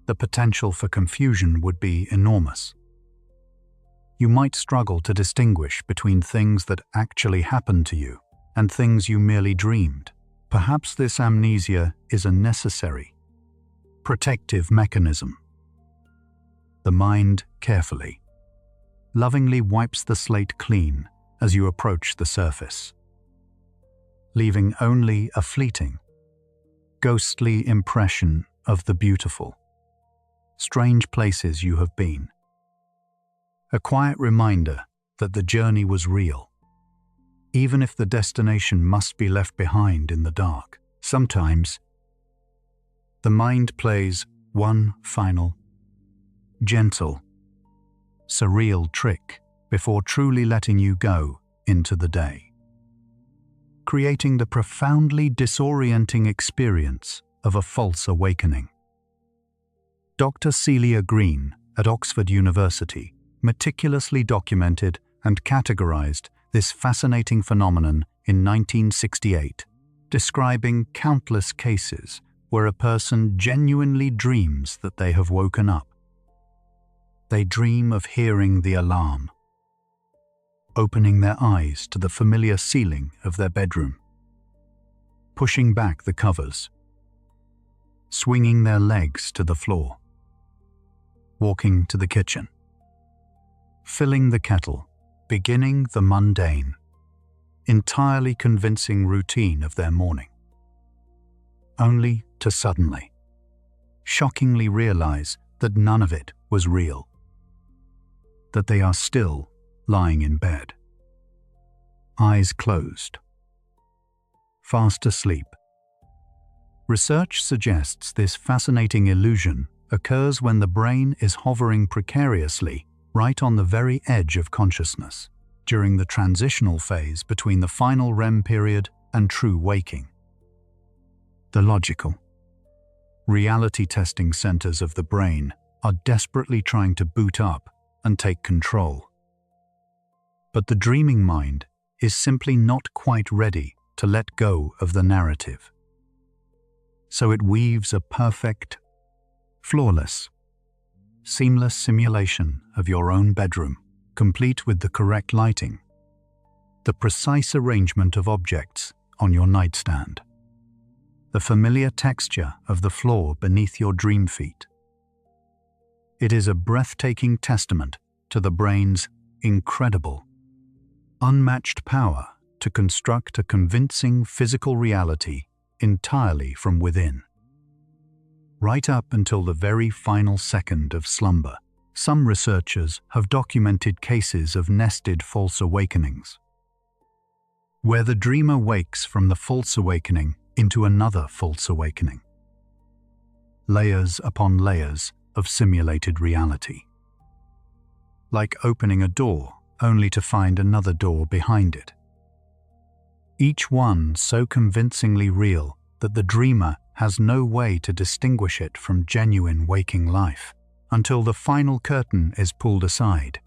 the potential for confusion would be enormous. You might struggle to distinguish between things that actually happened to you and things you merely dreamed. Perhaps this amnesia is a necessary, protective mechanism. The mind carefully, lovingly wipes the slate clean as you approach the surface, leaving only a fleeting, ghostly impression of the beautiful, strange places you have been. A quiet reminder that the journey was real, even if the destination must be left behind in the dark. Sometimes, the mind plays one final, gentle, surreal trick before truly letting you go into the day, creating the profoundly disorienting experience of a false awakening. Dr. Celia Green at Oxford University meticulously documented and categorized this fascinating phenomenon in 1968, describing countless cases where a person genuinely dreams that they have woken up. They dream of hearing the alarm, opening their eyes to the familiar ceiling of their bedroom, pushing back the covers, swinging their legs to the floor, walking to the kitchen, filling the kettle, beginning the mundane, entirely convincing routine of their morning, only to suddenly, shockingly realize that none of it was real, that they are still lying in bed, eyes closed, fast asleep. Research suggests this fascinating illusion occurs when the brain is hovering precariously right on the very edge of consciousness, during the transitional phase between the final REM period and true waking. The logical, reality-testing centers of the brain are desperately trying to boot up and take control. But the dreaming mind is simply not quite ready to let go of the narrative. So it weaves a perfect, flawless, seamless simulation of your own bedroom, complete with the correct lighting, the precise arrangement of objects on your nightstand, the familiar texture of the floor beneath your dream feet. It is a breathtaking testament to the brain's incredible, unmatched power to construct a convincing physical reality entirely from within. Right up until the very final second of slumber, some researchers have documented cases of nested false awakenings, where the dreamer wakes from the false awakening into another false awakening. Layers upon layers of simulated reality. like opening a door only to find another door behind it. Each one so convincingly real that the dreamer has no way to distinguish it from genuine waking life until the final curtain is pulled aside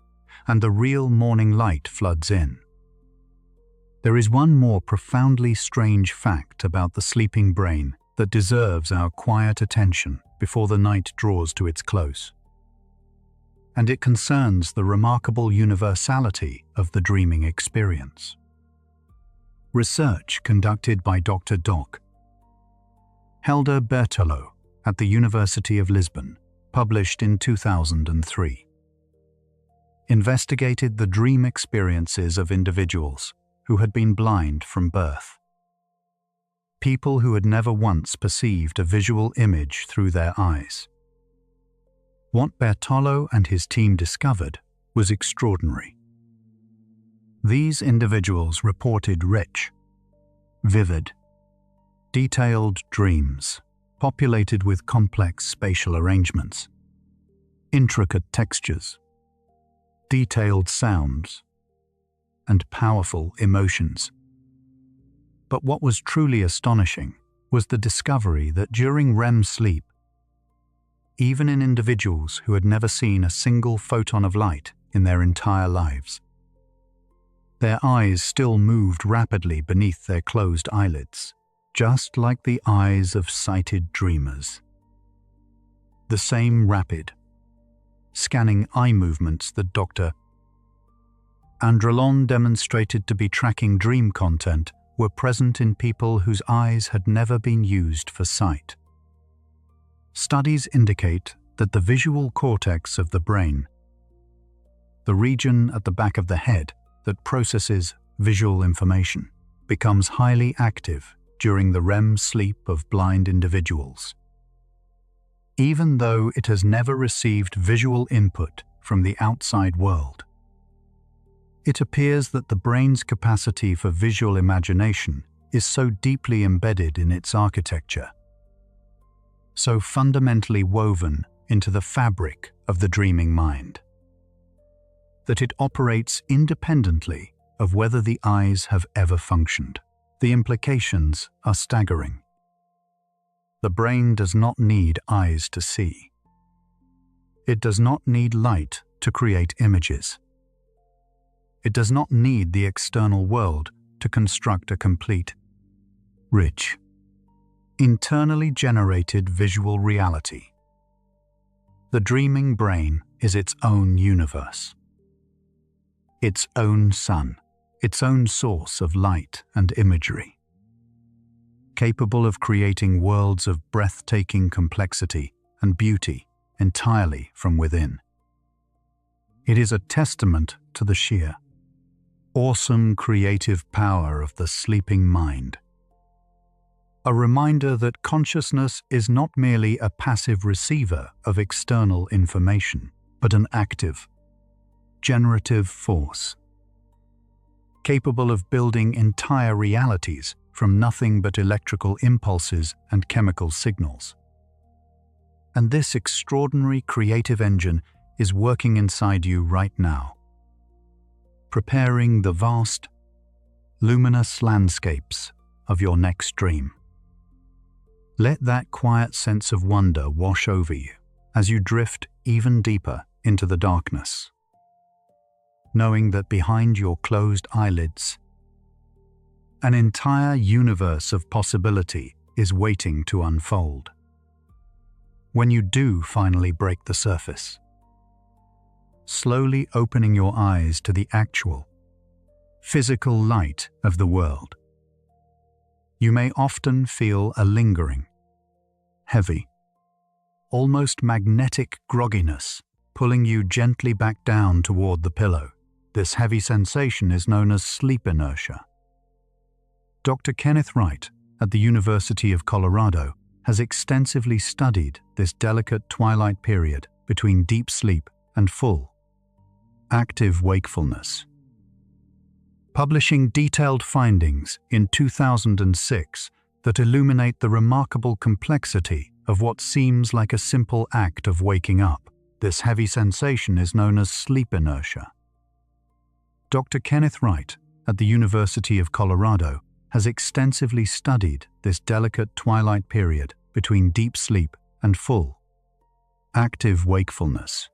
and the real morning light floods in. There is one more profoundly strange fact about the sleeping brain that deserves our quiet attention before the night draws to its close. And it concerns the remarkable universality of the dreaming experience. Research conducted by Dr. Doc Helder Bertolo at the University of Lisbon, published in 2003, investigated the dream experiences of individuals who had been blind from birth. People who had never once perceived a visual image through their eyes. What Bertolo and his team discovered was extraordinary. These individuals reported rich, vivid, detailed dreams, populated with complex spatial arrangements, intricate textures, detailed sounds, and powerful emotions. But what was truly astonishing was the discovery that during REM sleep, even in individuals who had never seen a single photon of light in their entire lives, their eyes still moved rapidly beneath their closed eyelids, just like the eyes of sighted dreamers. The same rapid, scanning eye movements that Dr. Andrelon demonstrated to be tracking dream content were present in people whose eyes had never been used for sight. Studies indicate that the visual cortex of the brain, the region at the back of the head that processes visual information, becomes highly active during the REM sleep of blind individuals, even though it has never received visual input from the outside world. It appears that the brain's capacity for visual imagination is so deeply embedded in its architecture, so fundamentally woven into the fabric of the dreaming mind, that it operates independently of whether the eyes have ever functioned. The implications are staggering. The brain does not need eyes to see. It does not need light to create images. It does not need the external world to construct a complete, rich, internally generated visual reality. The dreaming brain is its own universe, its own sun, its own source of light and imagery, capable of creating worlds of breathtaking complexity and beauty entirely from within. It is a testament to the sheer, awesome creative power of the sleeping mind. A reminder that consciousness is not merely a passive receiver of external information, but an active, generative force, capable of building entire realities from nothing but electrical impulses and chemical signals. And this extraordinary creative engine is working inside you right now, preparing the vast, luminous landscapes of your next dream. Let that quiet sense of wonder wash over you as you drift even deeper into the darkness, knowing that behind your closed eyelids, an entire universe of possibility is waiting to unfold. When you do finally break the surface, slowly opening your eyes to the actual, physical light of the world, you may often feel a lingering, heavy, almost magnetic grogginess pulling you gently back down toward the pillow. This heavy sensation is known as sleep inertia. Dr. Kenneth Wright at the University of Colorado has extensively studied this delicate twilight period between deep sleep and full, active wakefulness. Publishing detailed findings in 2006 that illuminate the remarkable complexity of what seems like a simple act of waking up, This heavy sensation is known as sleep inertia. Dr. Kenneth Wright at the University of Colorado has extensively studied this delicate twilight period between deep sleep and full, active wakefulness.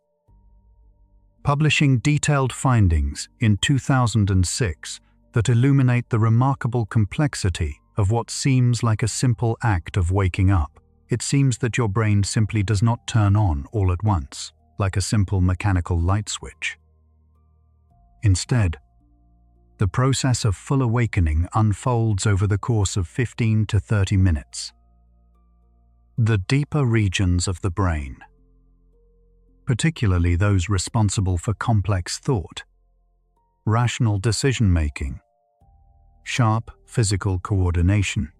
Publishing detailed findings in 2006 that illuminate the remarkable complexity of what seems like a simple act of waking up, it seems that your brain simply does not turn on all at once, like a simple mechanical light switch. Instead, the process of full awakening unfolds over the course of 15 to 30 minutes. The deeper regions of the brain, particularly those responsible for complex thought, rational decision-making, sharp physical coordination,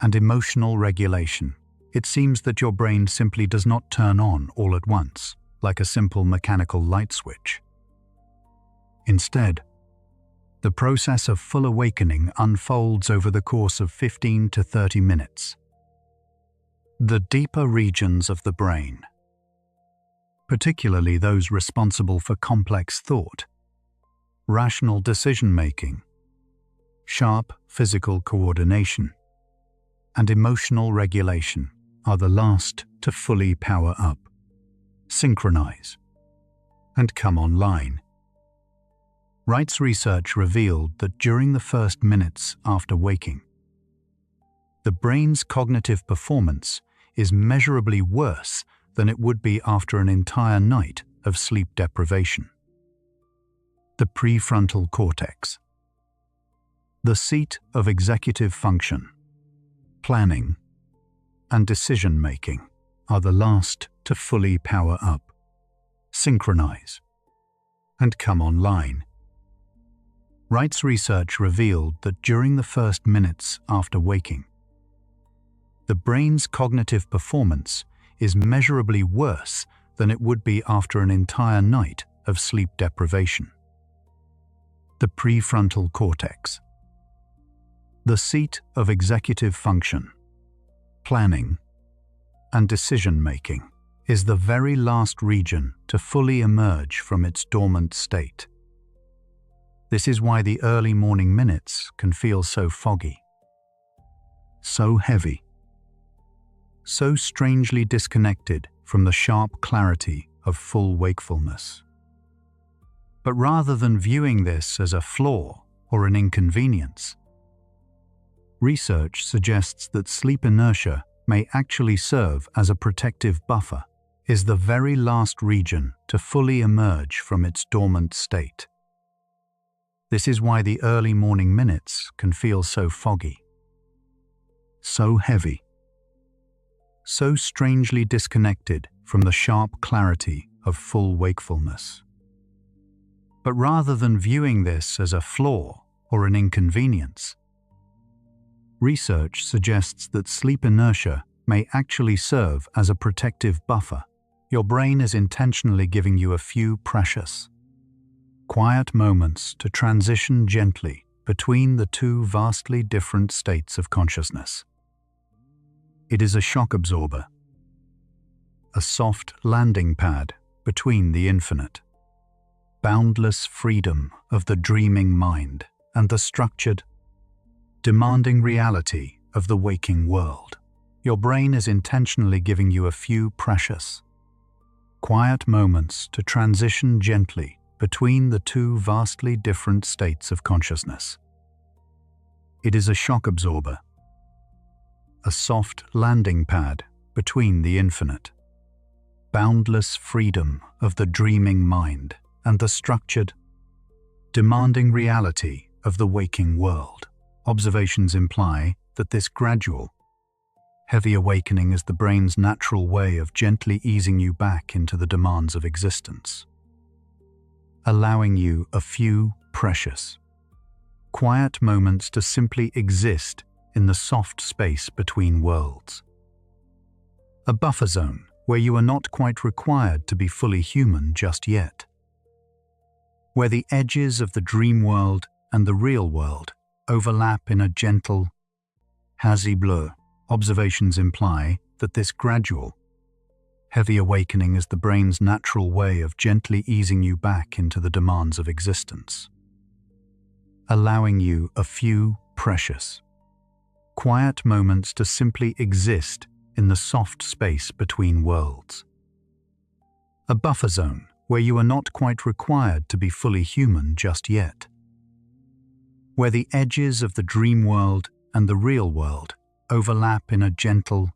and emotional regulation, it seems that your brain simply does not turn on all at once, like a simple mechanical light switch. Instead, the process of full awakening unfolds over the course of 15 to 30 minutes. The deeper regions of the brain, particularly those responsible for complex thought, rational decision-making, sharp physical coordination, and emotional regulation, are the last to fully power up, synchronize, and come online. Wright's research revealed that during the first minutes after waking, the brain's cognitive performance is measurably worse than it would be after an entire night of sleep deprivation. The prefrontal cortex, the seat of executive function, planning, and decision-making, are the last to fully power up, synchronize, and come online. Wright's research revealed that during the first minutes after waking, the brain's cognitive performance is measurably worse than it would be after an entire night of sleep deprivation. The prefrontal cortex, the seat of executive function, planning, and decision-making, is the very last region to fully emerge from its dormant state. This is why the early morning minutes can feel so foggy, so heavy, so strangely disconnected from the sharp clarity of full wakefulness. But rather than viewing this as a flaw or an inconvenience, research suggests that sleep inertia may actually serve as a protective buffer, is the very last region to fully emerge from its dormant state. This is why the early morning minutes can feel so foggy, so heavy, so strangely disconnected from the sharp clarity of full wakefulness. But rather than viewing this as a flaw or an inconvenience, research suggests that sleep inertia may actually serve as a protective buffer. Your brain is intentionally giving you a few precious, quiet moments to transition gently between the two vastly different states of consciousness. It is a shock absorber, a soft landing pad between the infinite, boundless freedom of the dreaming mind and the structured, demanding reality of the waking world. Your brain is intentionally giving you a few precious, quiet moments to transition gently between the two vastly different states of consciousness. It is a shock absorber, a soft landing pad between the infinite, boundless freedom of the dreaming mind and the structured, demanding reality of the waking world. Observations imply that this gradual, heavy awakening is the brain's natural way of gently easing you back into the demands of existence, allowing you a few precious, quiet moments to simply exist in the soft space between worlds. A buffer zone where you are not quite required to be fully human just yet, where the edges of the dream world and the real world overlap in a gentle, hazy blur. Observations imply that this gradual, Heavy awakening is the brain's natural way of gently easing you back into the demands of existence, allowing you a few precious, quiet moments to simply exist in the soft space between worlds. A buffer zone where you are not quite required to be fully human just yet, where the edges of the dream world and the real world overlap in a gentle,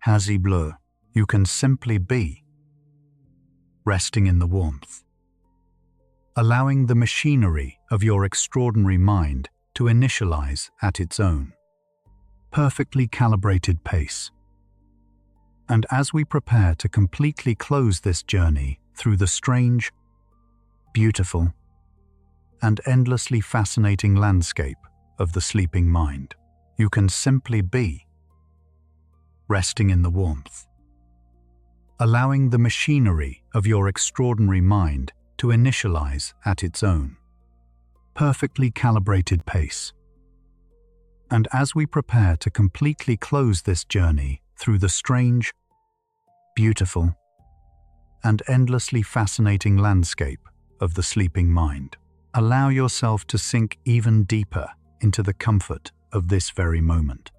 hazy blur. You can simply be, resting in the warmth, allowing the machinery of your extraordinary mind to initialize at its own perfectly calibrated pace. And as we prepare to completely close this journey through the strange, beautiful, and endlessly fascinating landscape of the sleeping mind, you can simply be, resting in the warmth, allowing the machinery of your extraordinary mind to initialize at its own perfectly calibrated pace. And as we prepare to completely close this journey through the strange, beautiful, and endlessly fascinating landscape of the sleeping mind, allow yourself to sink even deeper into the comfort of this very moment.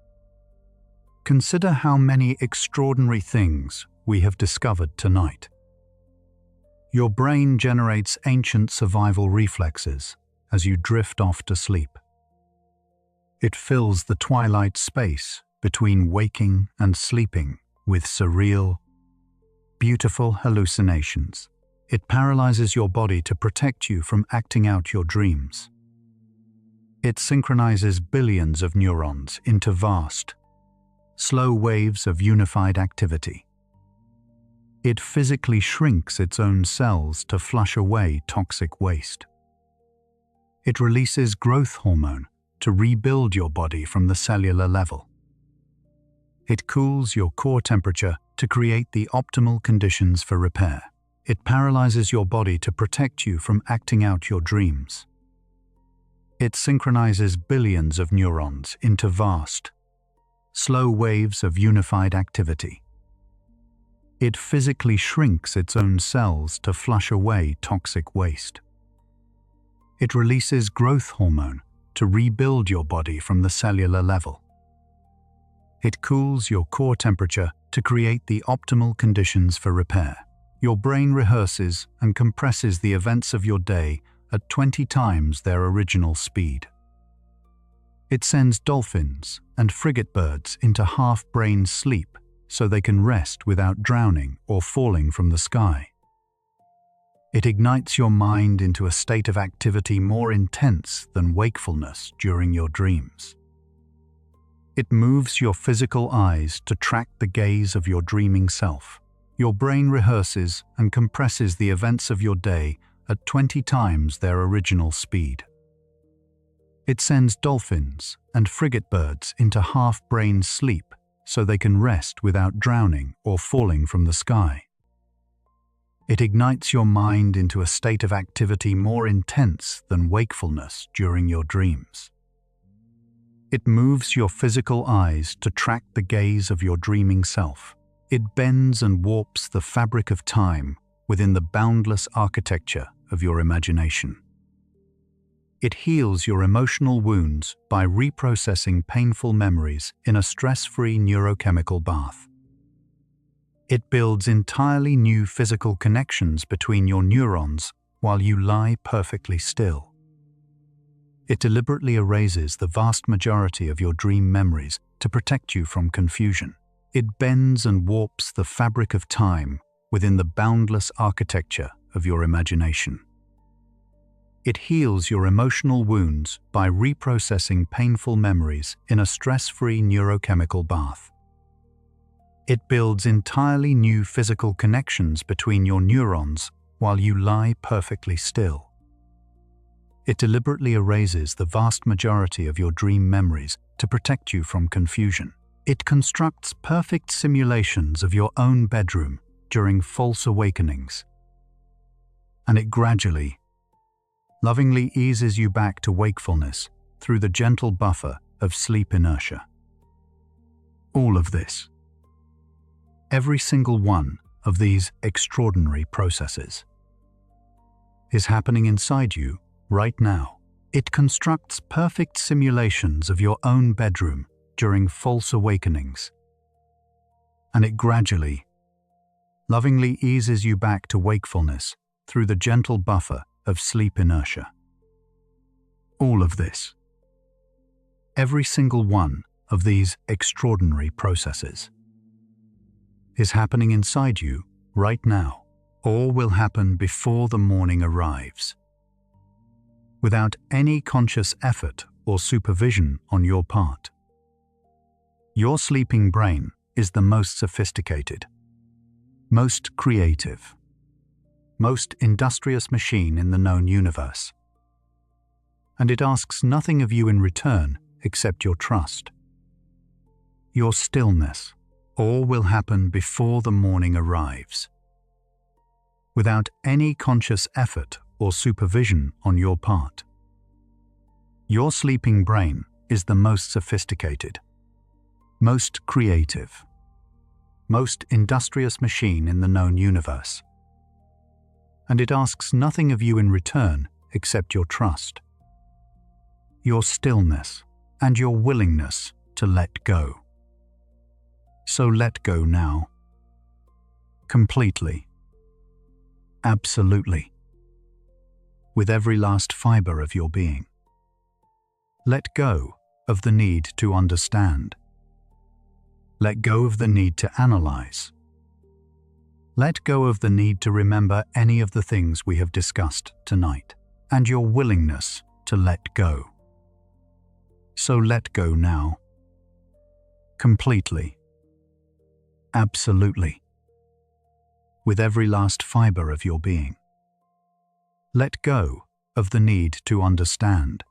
Consider how many extraordinary things we have discovered tonight. Your brain generates ancient survival reflexes as you drift off to sleep. It fills the twilight space between waking and sleeping with surreal, beautiful hallucinations. It paralyzes your body to protect you from acting out your dreams. It synchronizes billions of neurons into vast, slow waves of unified activity. It physically shrinks its own cells to flush away toxic waste. It releases growth hormone to rebuild your body from the cellular level. It cools your core temperature to create the optimal conditions for repair. It paralyzes your body to protect you from acting out your dreams. It synchronizes billions of neurons into vast, slow waves of unified activity. It physically shrinks its own cells to flush away toxic waste. It releases growth hormone to rebuild your body from the cellular level. It cools your core temperature to create the optimal conditions for repair. Your brain rehearses and compresses the events of your day at 20 times their original speed. It sends dolphins and frigate birds into half-brain sleep so they can rest without drowning or falling from the sky. It ignites your mind into a state of activity more intense than wakefulness during your dreams. It moves your physical eyes to track the gaze of your dreaming self. Your brain rehearses and compresses the events of your day at 20 times their original speed. It sends dolphins and frigate birds into half-brain sleep so they can rest without drowning or falling from the sky. It ignites your mind into a state of activity more intense than wakefulness during your dreams. It moves your physical eyes to track the gaze of your dreaming self. It bends and warps the fabric of time within the boundless architecture of your imagination. It heals your emotional wounds by reprocessing painful memories in a stress-free neurochemical bath. It builds entirely new physical connections between your neurons while you lie perfectly still. It deliberately erases the vast majority of your dream memories to protect you from confusion. It bends and warps the fabric of time within the boundless architecture of your imagination. It heals your emotional wounds by reprocessing painful memories in a stress-free neurochemical bath. It builds entirely new physical connections between your neurons while you lie perfectly still. It deliberately erases the vast majority of your dream memories to protect you from confusion. It constructs perfect simulations of your own bedroom during false awakenings. And it gradually, lovingly eases you back to wakefulness through the gentle buffer of sleep inertia. All of this, every single one of these extraordinary processes is happening inside you right now. It constructs perfect simulations of your own bedroom during false awakenings, and it gradually, lovingly eases you back to wakefulness through the gentle buffer of sleep inertia. All of this, every single one of these extraordinary processes, is happening inside you right now, or will happen before the morning arrives, without any conscious effort or supervision on your part. Your sleeping brain is the most sophisticated, most creative, most industrious machine in the known universe, and it asks nothing of you in return except your trust, your stillness. All will happen before the morning arrives, without any conscious effort or supervision on your part. Your sleeping brain is the most sophisticated, most creative, most industrious machine in the known universe, and it asks nothing of you in return except your trust, your stillness, and your willingness to let go. So let go now. Completely. Absolutely. With every last fiber of your being. Let go of the need to understand. Let go of the need to analyze. Let go of the need to remember any of the things we have discussed tonight, and your willingness to let go. So let go now. Completely. Absolutely. With every last fiber of your being. Let go of the need to understand.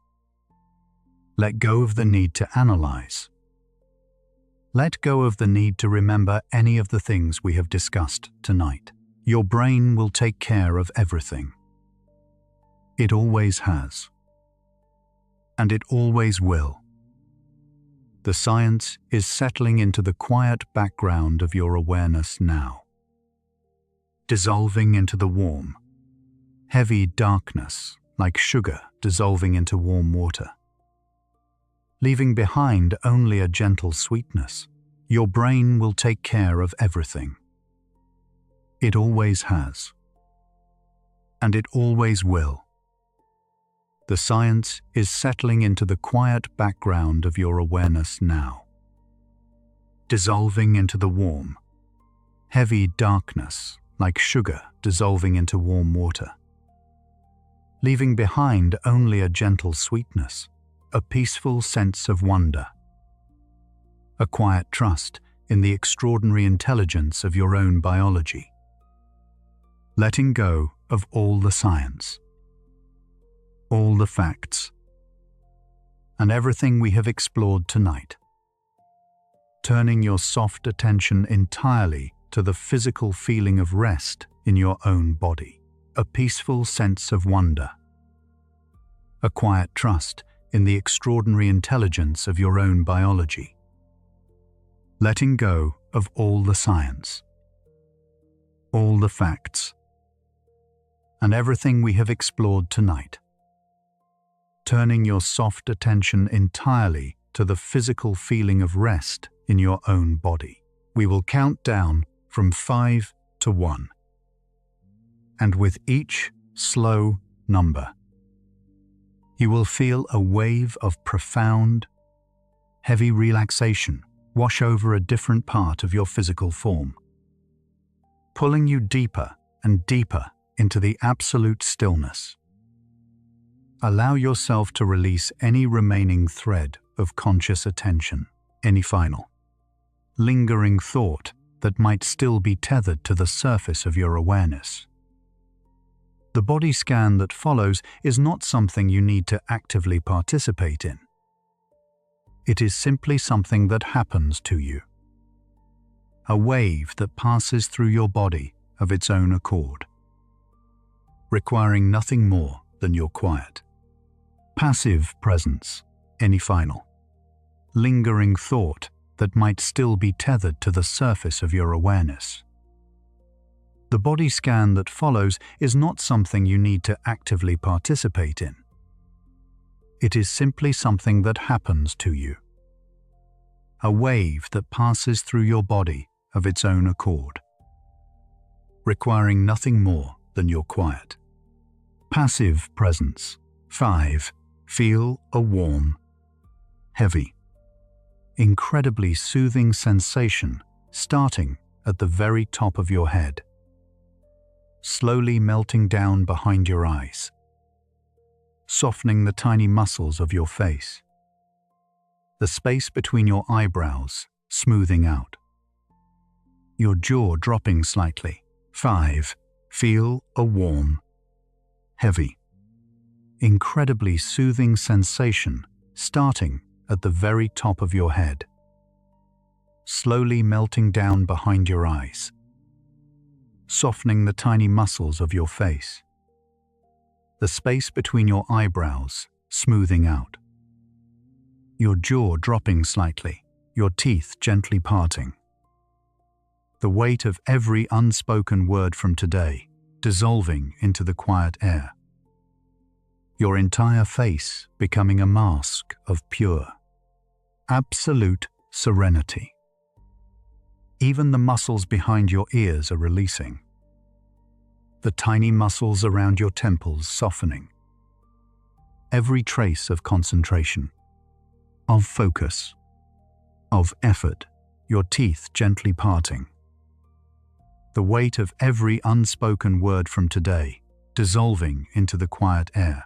Let go of the need to analyze. Let go of the need to remember any of the things we have discussed tonight. Your brain will take care of everything. It always has. And it always will. The science is settling into the quiet background of your awareness now, dissolving into the warm, heavy darkness like sugar dissolving into warm water, leaving behind only a gentle sweetness. Your brain will take care of everything. It always has. And it always will. The science is settling into the quiet background of your awareness now, dissolving into the warm, heavy darkness like sugar dissolving into warm water, leaving behind only a gentle sweetness, a peaceful sense of wonder, a quiet trust in the extraordinary intelligence of your own biology, letting go of all the science, all the facts, and everything we have explored tonight, turning your soft attention entirely to the physical feeling of rest in your own body, a peaceful sense of wonder, a quiet trust in the extraordinary intelligence of your own biology, letting go of all the science, all the facts, and everything we have explored tonight, turning your soft attention entirely to the physical feeling of rest in your own body. We will count down from 5 to 1. And with each slow number, you will feel a wave of profound, heavy relaxation wash over a different part of your physical form, pulling you deeper and deeper into the absolute stillness. Allow yourself to release any remaining thread of conscious attention, any final, lingering thought that might still be tethered to the surface of your awareness. The body scan that follows is not something you need to actively participate in. It is simply something that happens to you, a wave that passes through your body of its own accord, requiring nothing more than your quiet, passive presence, any final, lingering thought that might still be tethered to the surface of your awareness. The body scan that follows is not something you need to actively participate in. It is simply something that happens to you. A wave that passes through your body of its own accord, requiring nothing more than your quiet, passive presence. 5. Feel a warm, heavy, incredibly soothing sensation starting at the very top of your head, slowly melting down behind your eyes, softening the tiny muscles of your face, the space between your eyebrows smoothing out, your jaw dropping slightly. 5. Feel a warm, heavy, incredibly soothing sensation starting at the very top of your head, slowly melting down behind your eyes, softening the tiny muscles of your face, the space between your eyebrows smoothing out, your jaw dropping slightly, your teeth gently parting, the weight of every unspoken word from today dissolving into the quiet air, your entire face becoming a mask of pure, absolute serenity. Even the muscles behind your ears are releasing, the tiny muscles around your temples softening. Every trace of concentration, of focus, of effort, your teeth gently parting. The weight of every unspoken word from today dissolving into the quiet air.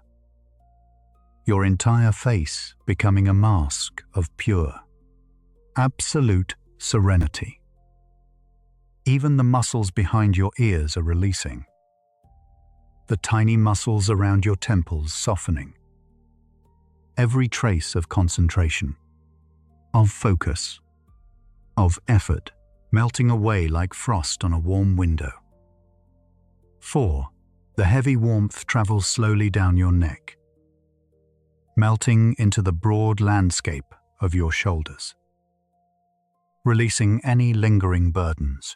Your entire face becoming a mask of pure, absolute serenity. Even the muscles behind your ears are releasing, the tiny muscles around your temples softening. Every trace of concentration, of focus, of effort, melting away like frost on a warm window. 4. The heavy warmth travels slowly down your neck, melting into the broad landscape of your shoulders, releasing any lingering burdens,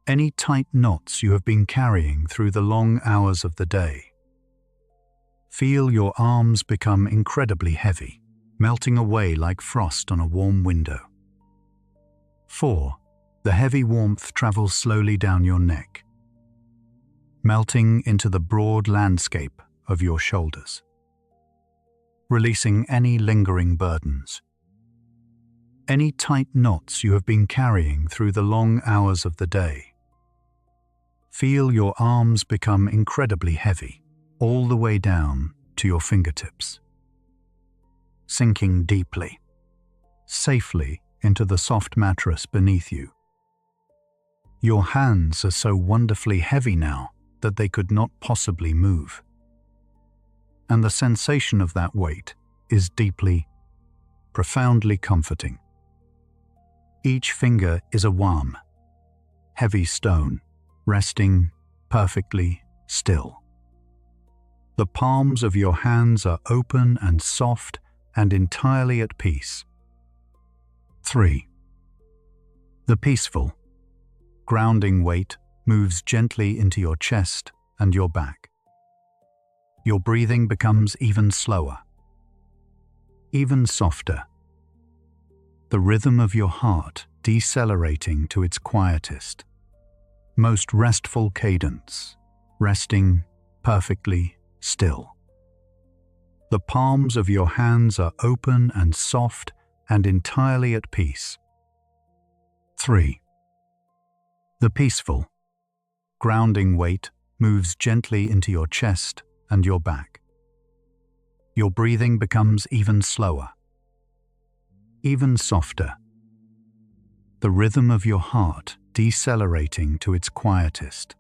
any tight knots you have been carrying through the long hours of the day. Feel your arms become incredibly heavy, melting away like frost on a warm window. 4. The heavy warmth travels slowly down your neck, melting into the broad landscape of your shoulders, releasing any lingering burdens, any tight knots you have been carrying through the long hours of the day. Feel your arms become incredibly heavy, all the way down to your fingertips, sinking deeply, safely into the soft mattress beneath you. Your hands are so wonderfully heavy now that they could not possibly move. And the sensation of that weight is deeply, profoundly comforting. Each finger is a warm, heavy stone, resting perfectly still. The palms of your hands are open and soft and entirely at peace. 3. The peaceful, grounding weight moves gently into your chest and your back. Your breathing becomes even slower, even softer. The rhythm of your heart decelerating to its quietest, most restful cadence, resting perfectly still. The palms of your hands are open and soft and entirely at peace. 3. The peaceful, grounding weight moves gently into your chest and your back. Your breathing becomes even slower, even softer. The rhythm of your heart decelerating to its quietest,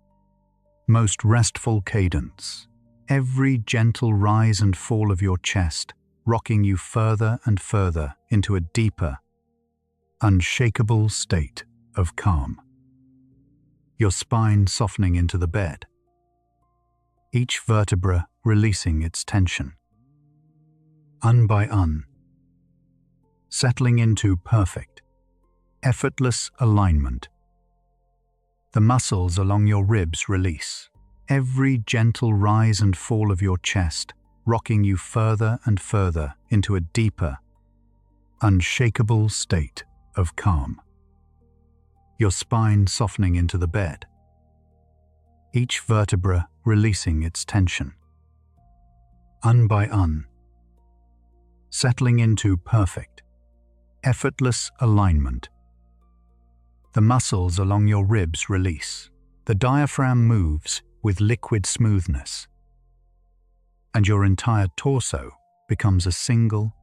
most restful cadence, every gentle rise and fall of your chest rocking you further and further into a deeper, unshakable state of calm. Your spine softening into the bed, each vertebra releasing its tension, un by un, settling into perfect, effortless alignment. The muscles along your ribs release. Every gentle rise and fall of your chest, rocking you further and further into a deeper, unshakable state of calm. Your spine softening into the bed, each vertebra releasing its tension, un by un, settling into perfect, effortless alignment. The muscles along your ribs release. The diaphragm moves with liquid smoothness, and your entire torso becomes a single,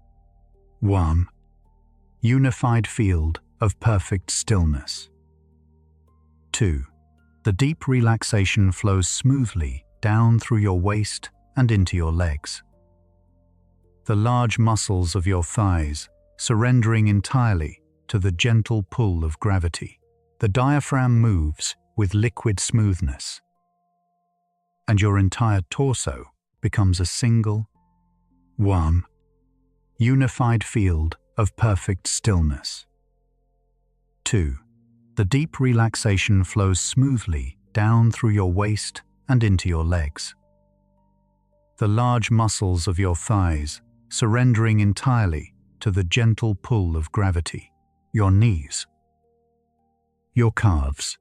warm, unified field of perfect stillness. 2. The deep relaxation flows smoothly down through your waist and into your legs. The large muscles of your thighs surrendering entirely to the gentle pull of gravity. The diaphragm moves with liquid smoothness, and your entire torso becomes a single, warm, unified field of perfect stillness. 2. The deep relaxation flows smoothly down through your waist and into your legs. The large muscles of your thighs surrendering entirely to the gentle pull of gravity. Your knees, your calves,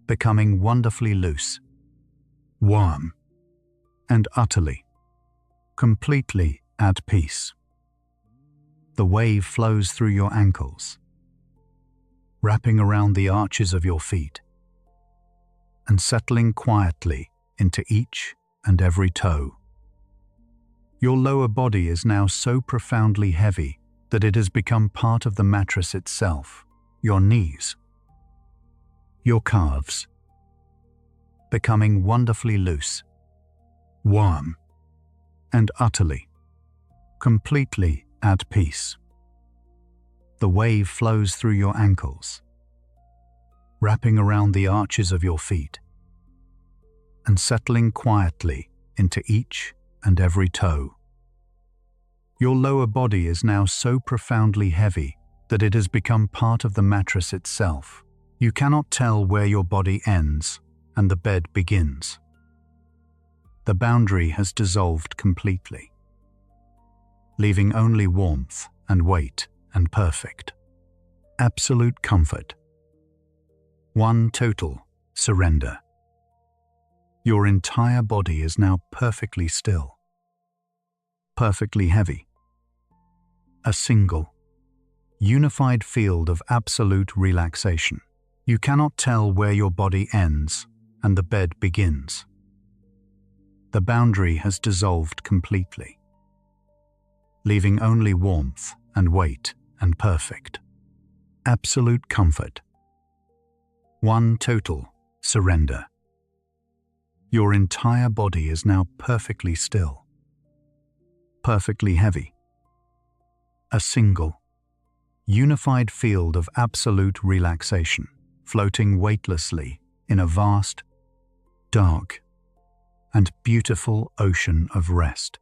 becoming wonderfully loose, warm, and utterly, completely at peace. The wave flows through your ankles, wrapping around the arches of your feet, and settling quietly into each and every toe. Your lower body is now so profoundly heavy that it has become part of the mattress itself. Your knees, your calves, becoming wonderfully loose, warm, and utterly, completely at peace. The wave flows through your ankles, wrapping around the arches of your feet, and settling quietly into each and every toe. Your lower body is now so profoundly heavy that it has become part of the mattress itself. You cannot tell where your body ends and the bed begins. The boundary has dissolved completely, leaving only warmth and weight and perfect, absolute comfort. One total surrender. Your entire body is now perfectly still, perfectly heavy. A single, unified field of absolute relaxation. You cannot tell where your body ends and the bed begins. The boundary has dissolved completely, leaving only warmth and weight and perfect, absolute comfort. One total surrender. Your entire body is now perfectly still, perfectly heavy. A single, unified field of absolute relaxation, floating weightlessly in a vast, dark, and beautiful ocean of rest.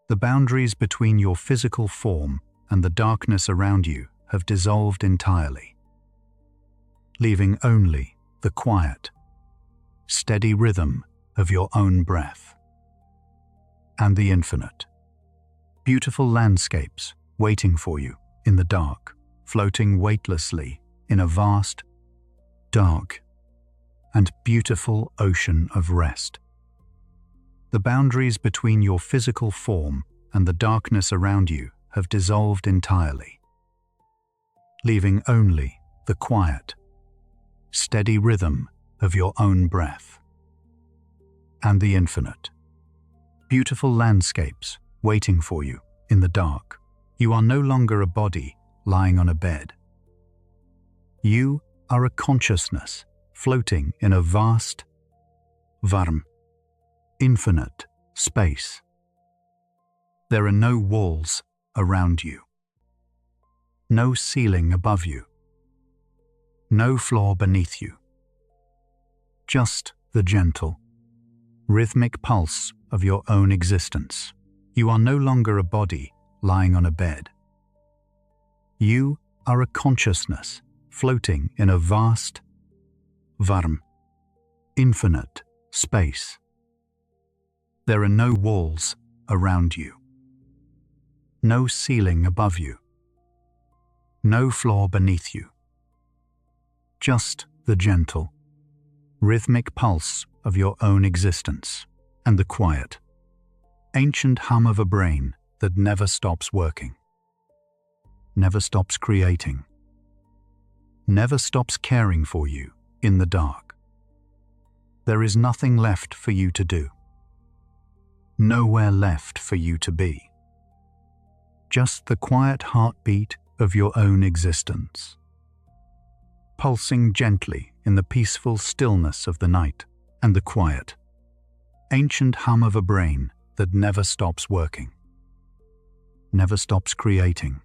The boundaries between your physical form and the darkness around you have dissolved entirely, leaving only the quiet, steady rhythm of your own breath and the infinite. Beautiful landscapes waiting for you in the dark, floating weightlessly in a vast, dark, and beautiful ocean of rest. The boundaries between your physical form and the darkness around you have dissolved entirely, leaving only the quiet, steady rhythm of your own breath and the infinite. Beautiful landscapes waiting for you in the dark. You are no longer a body lying on a bed. You are a consciousness floating in a vast, warm, infinite space. There are no walls around you, no ceiling above you, no floor beneath you. Just the gentle, rhythmic pulse of your own existence. You are no longer a body lying on a bed. You are a consciousness floating in a vast, varm, infinite space. There are no walls around you, no ceiling above you, no floor beneath you. Just the gentle, rhythmic pulse of your own existence and the quiet, ancient hum of a brain that never stops working, never stops creating, never stops caring for you in the dark. There is nothing left for you to do, nowhere left for you to be. Just the quiet heartbeat of your own existence, pulsing gently in the peaceful stillness of the night and the quiet, ancient hum of a brain that never stops working, never stops creating,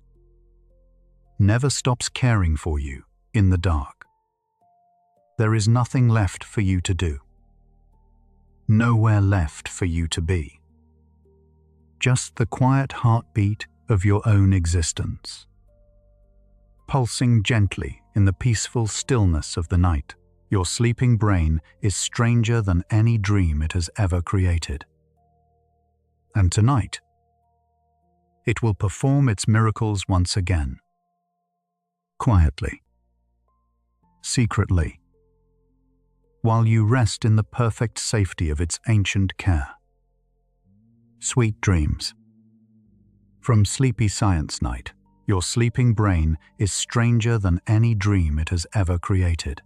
never stops caring for you in the dark. There is nothing left for you to do, nowhere left for you to be. Just the quiet heartbeat of your own existence, pulsing gently in the peaceful stillness of the night. Your sleeping brain is stranger than any dream it has ever created. And tonight, it will perform its miracles once again. Quietly, secretly, while you rest in the perfect safety of its ancient care. Sweet dreams. From Sleepy Science Night, your sleeping brain is stranger than any dream it has ever created.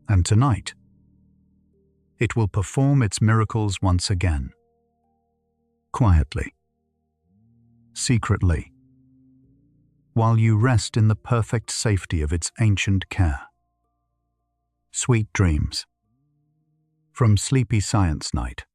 And tonight, it will perform its miracles once again. Quietly, secretly, while you rest in the perfect safety of its ancient care. Sweet dreams. From Sleepy Science Night,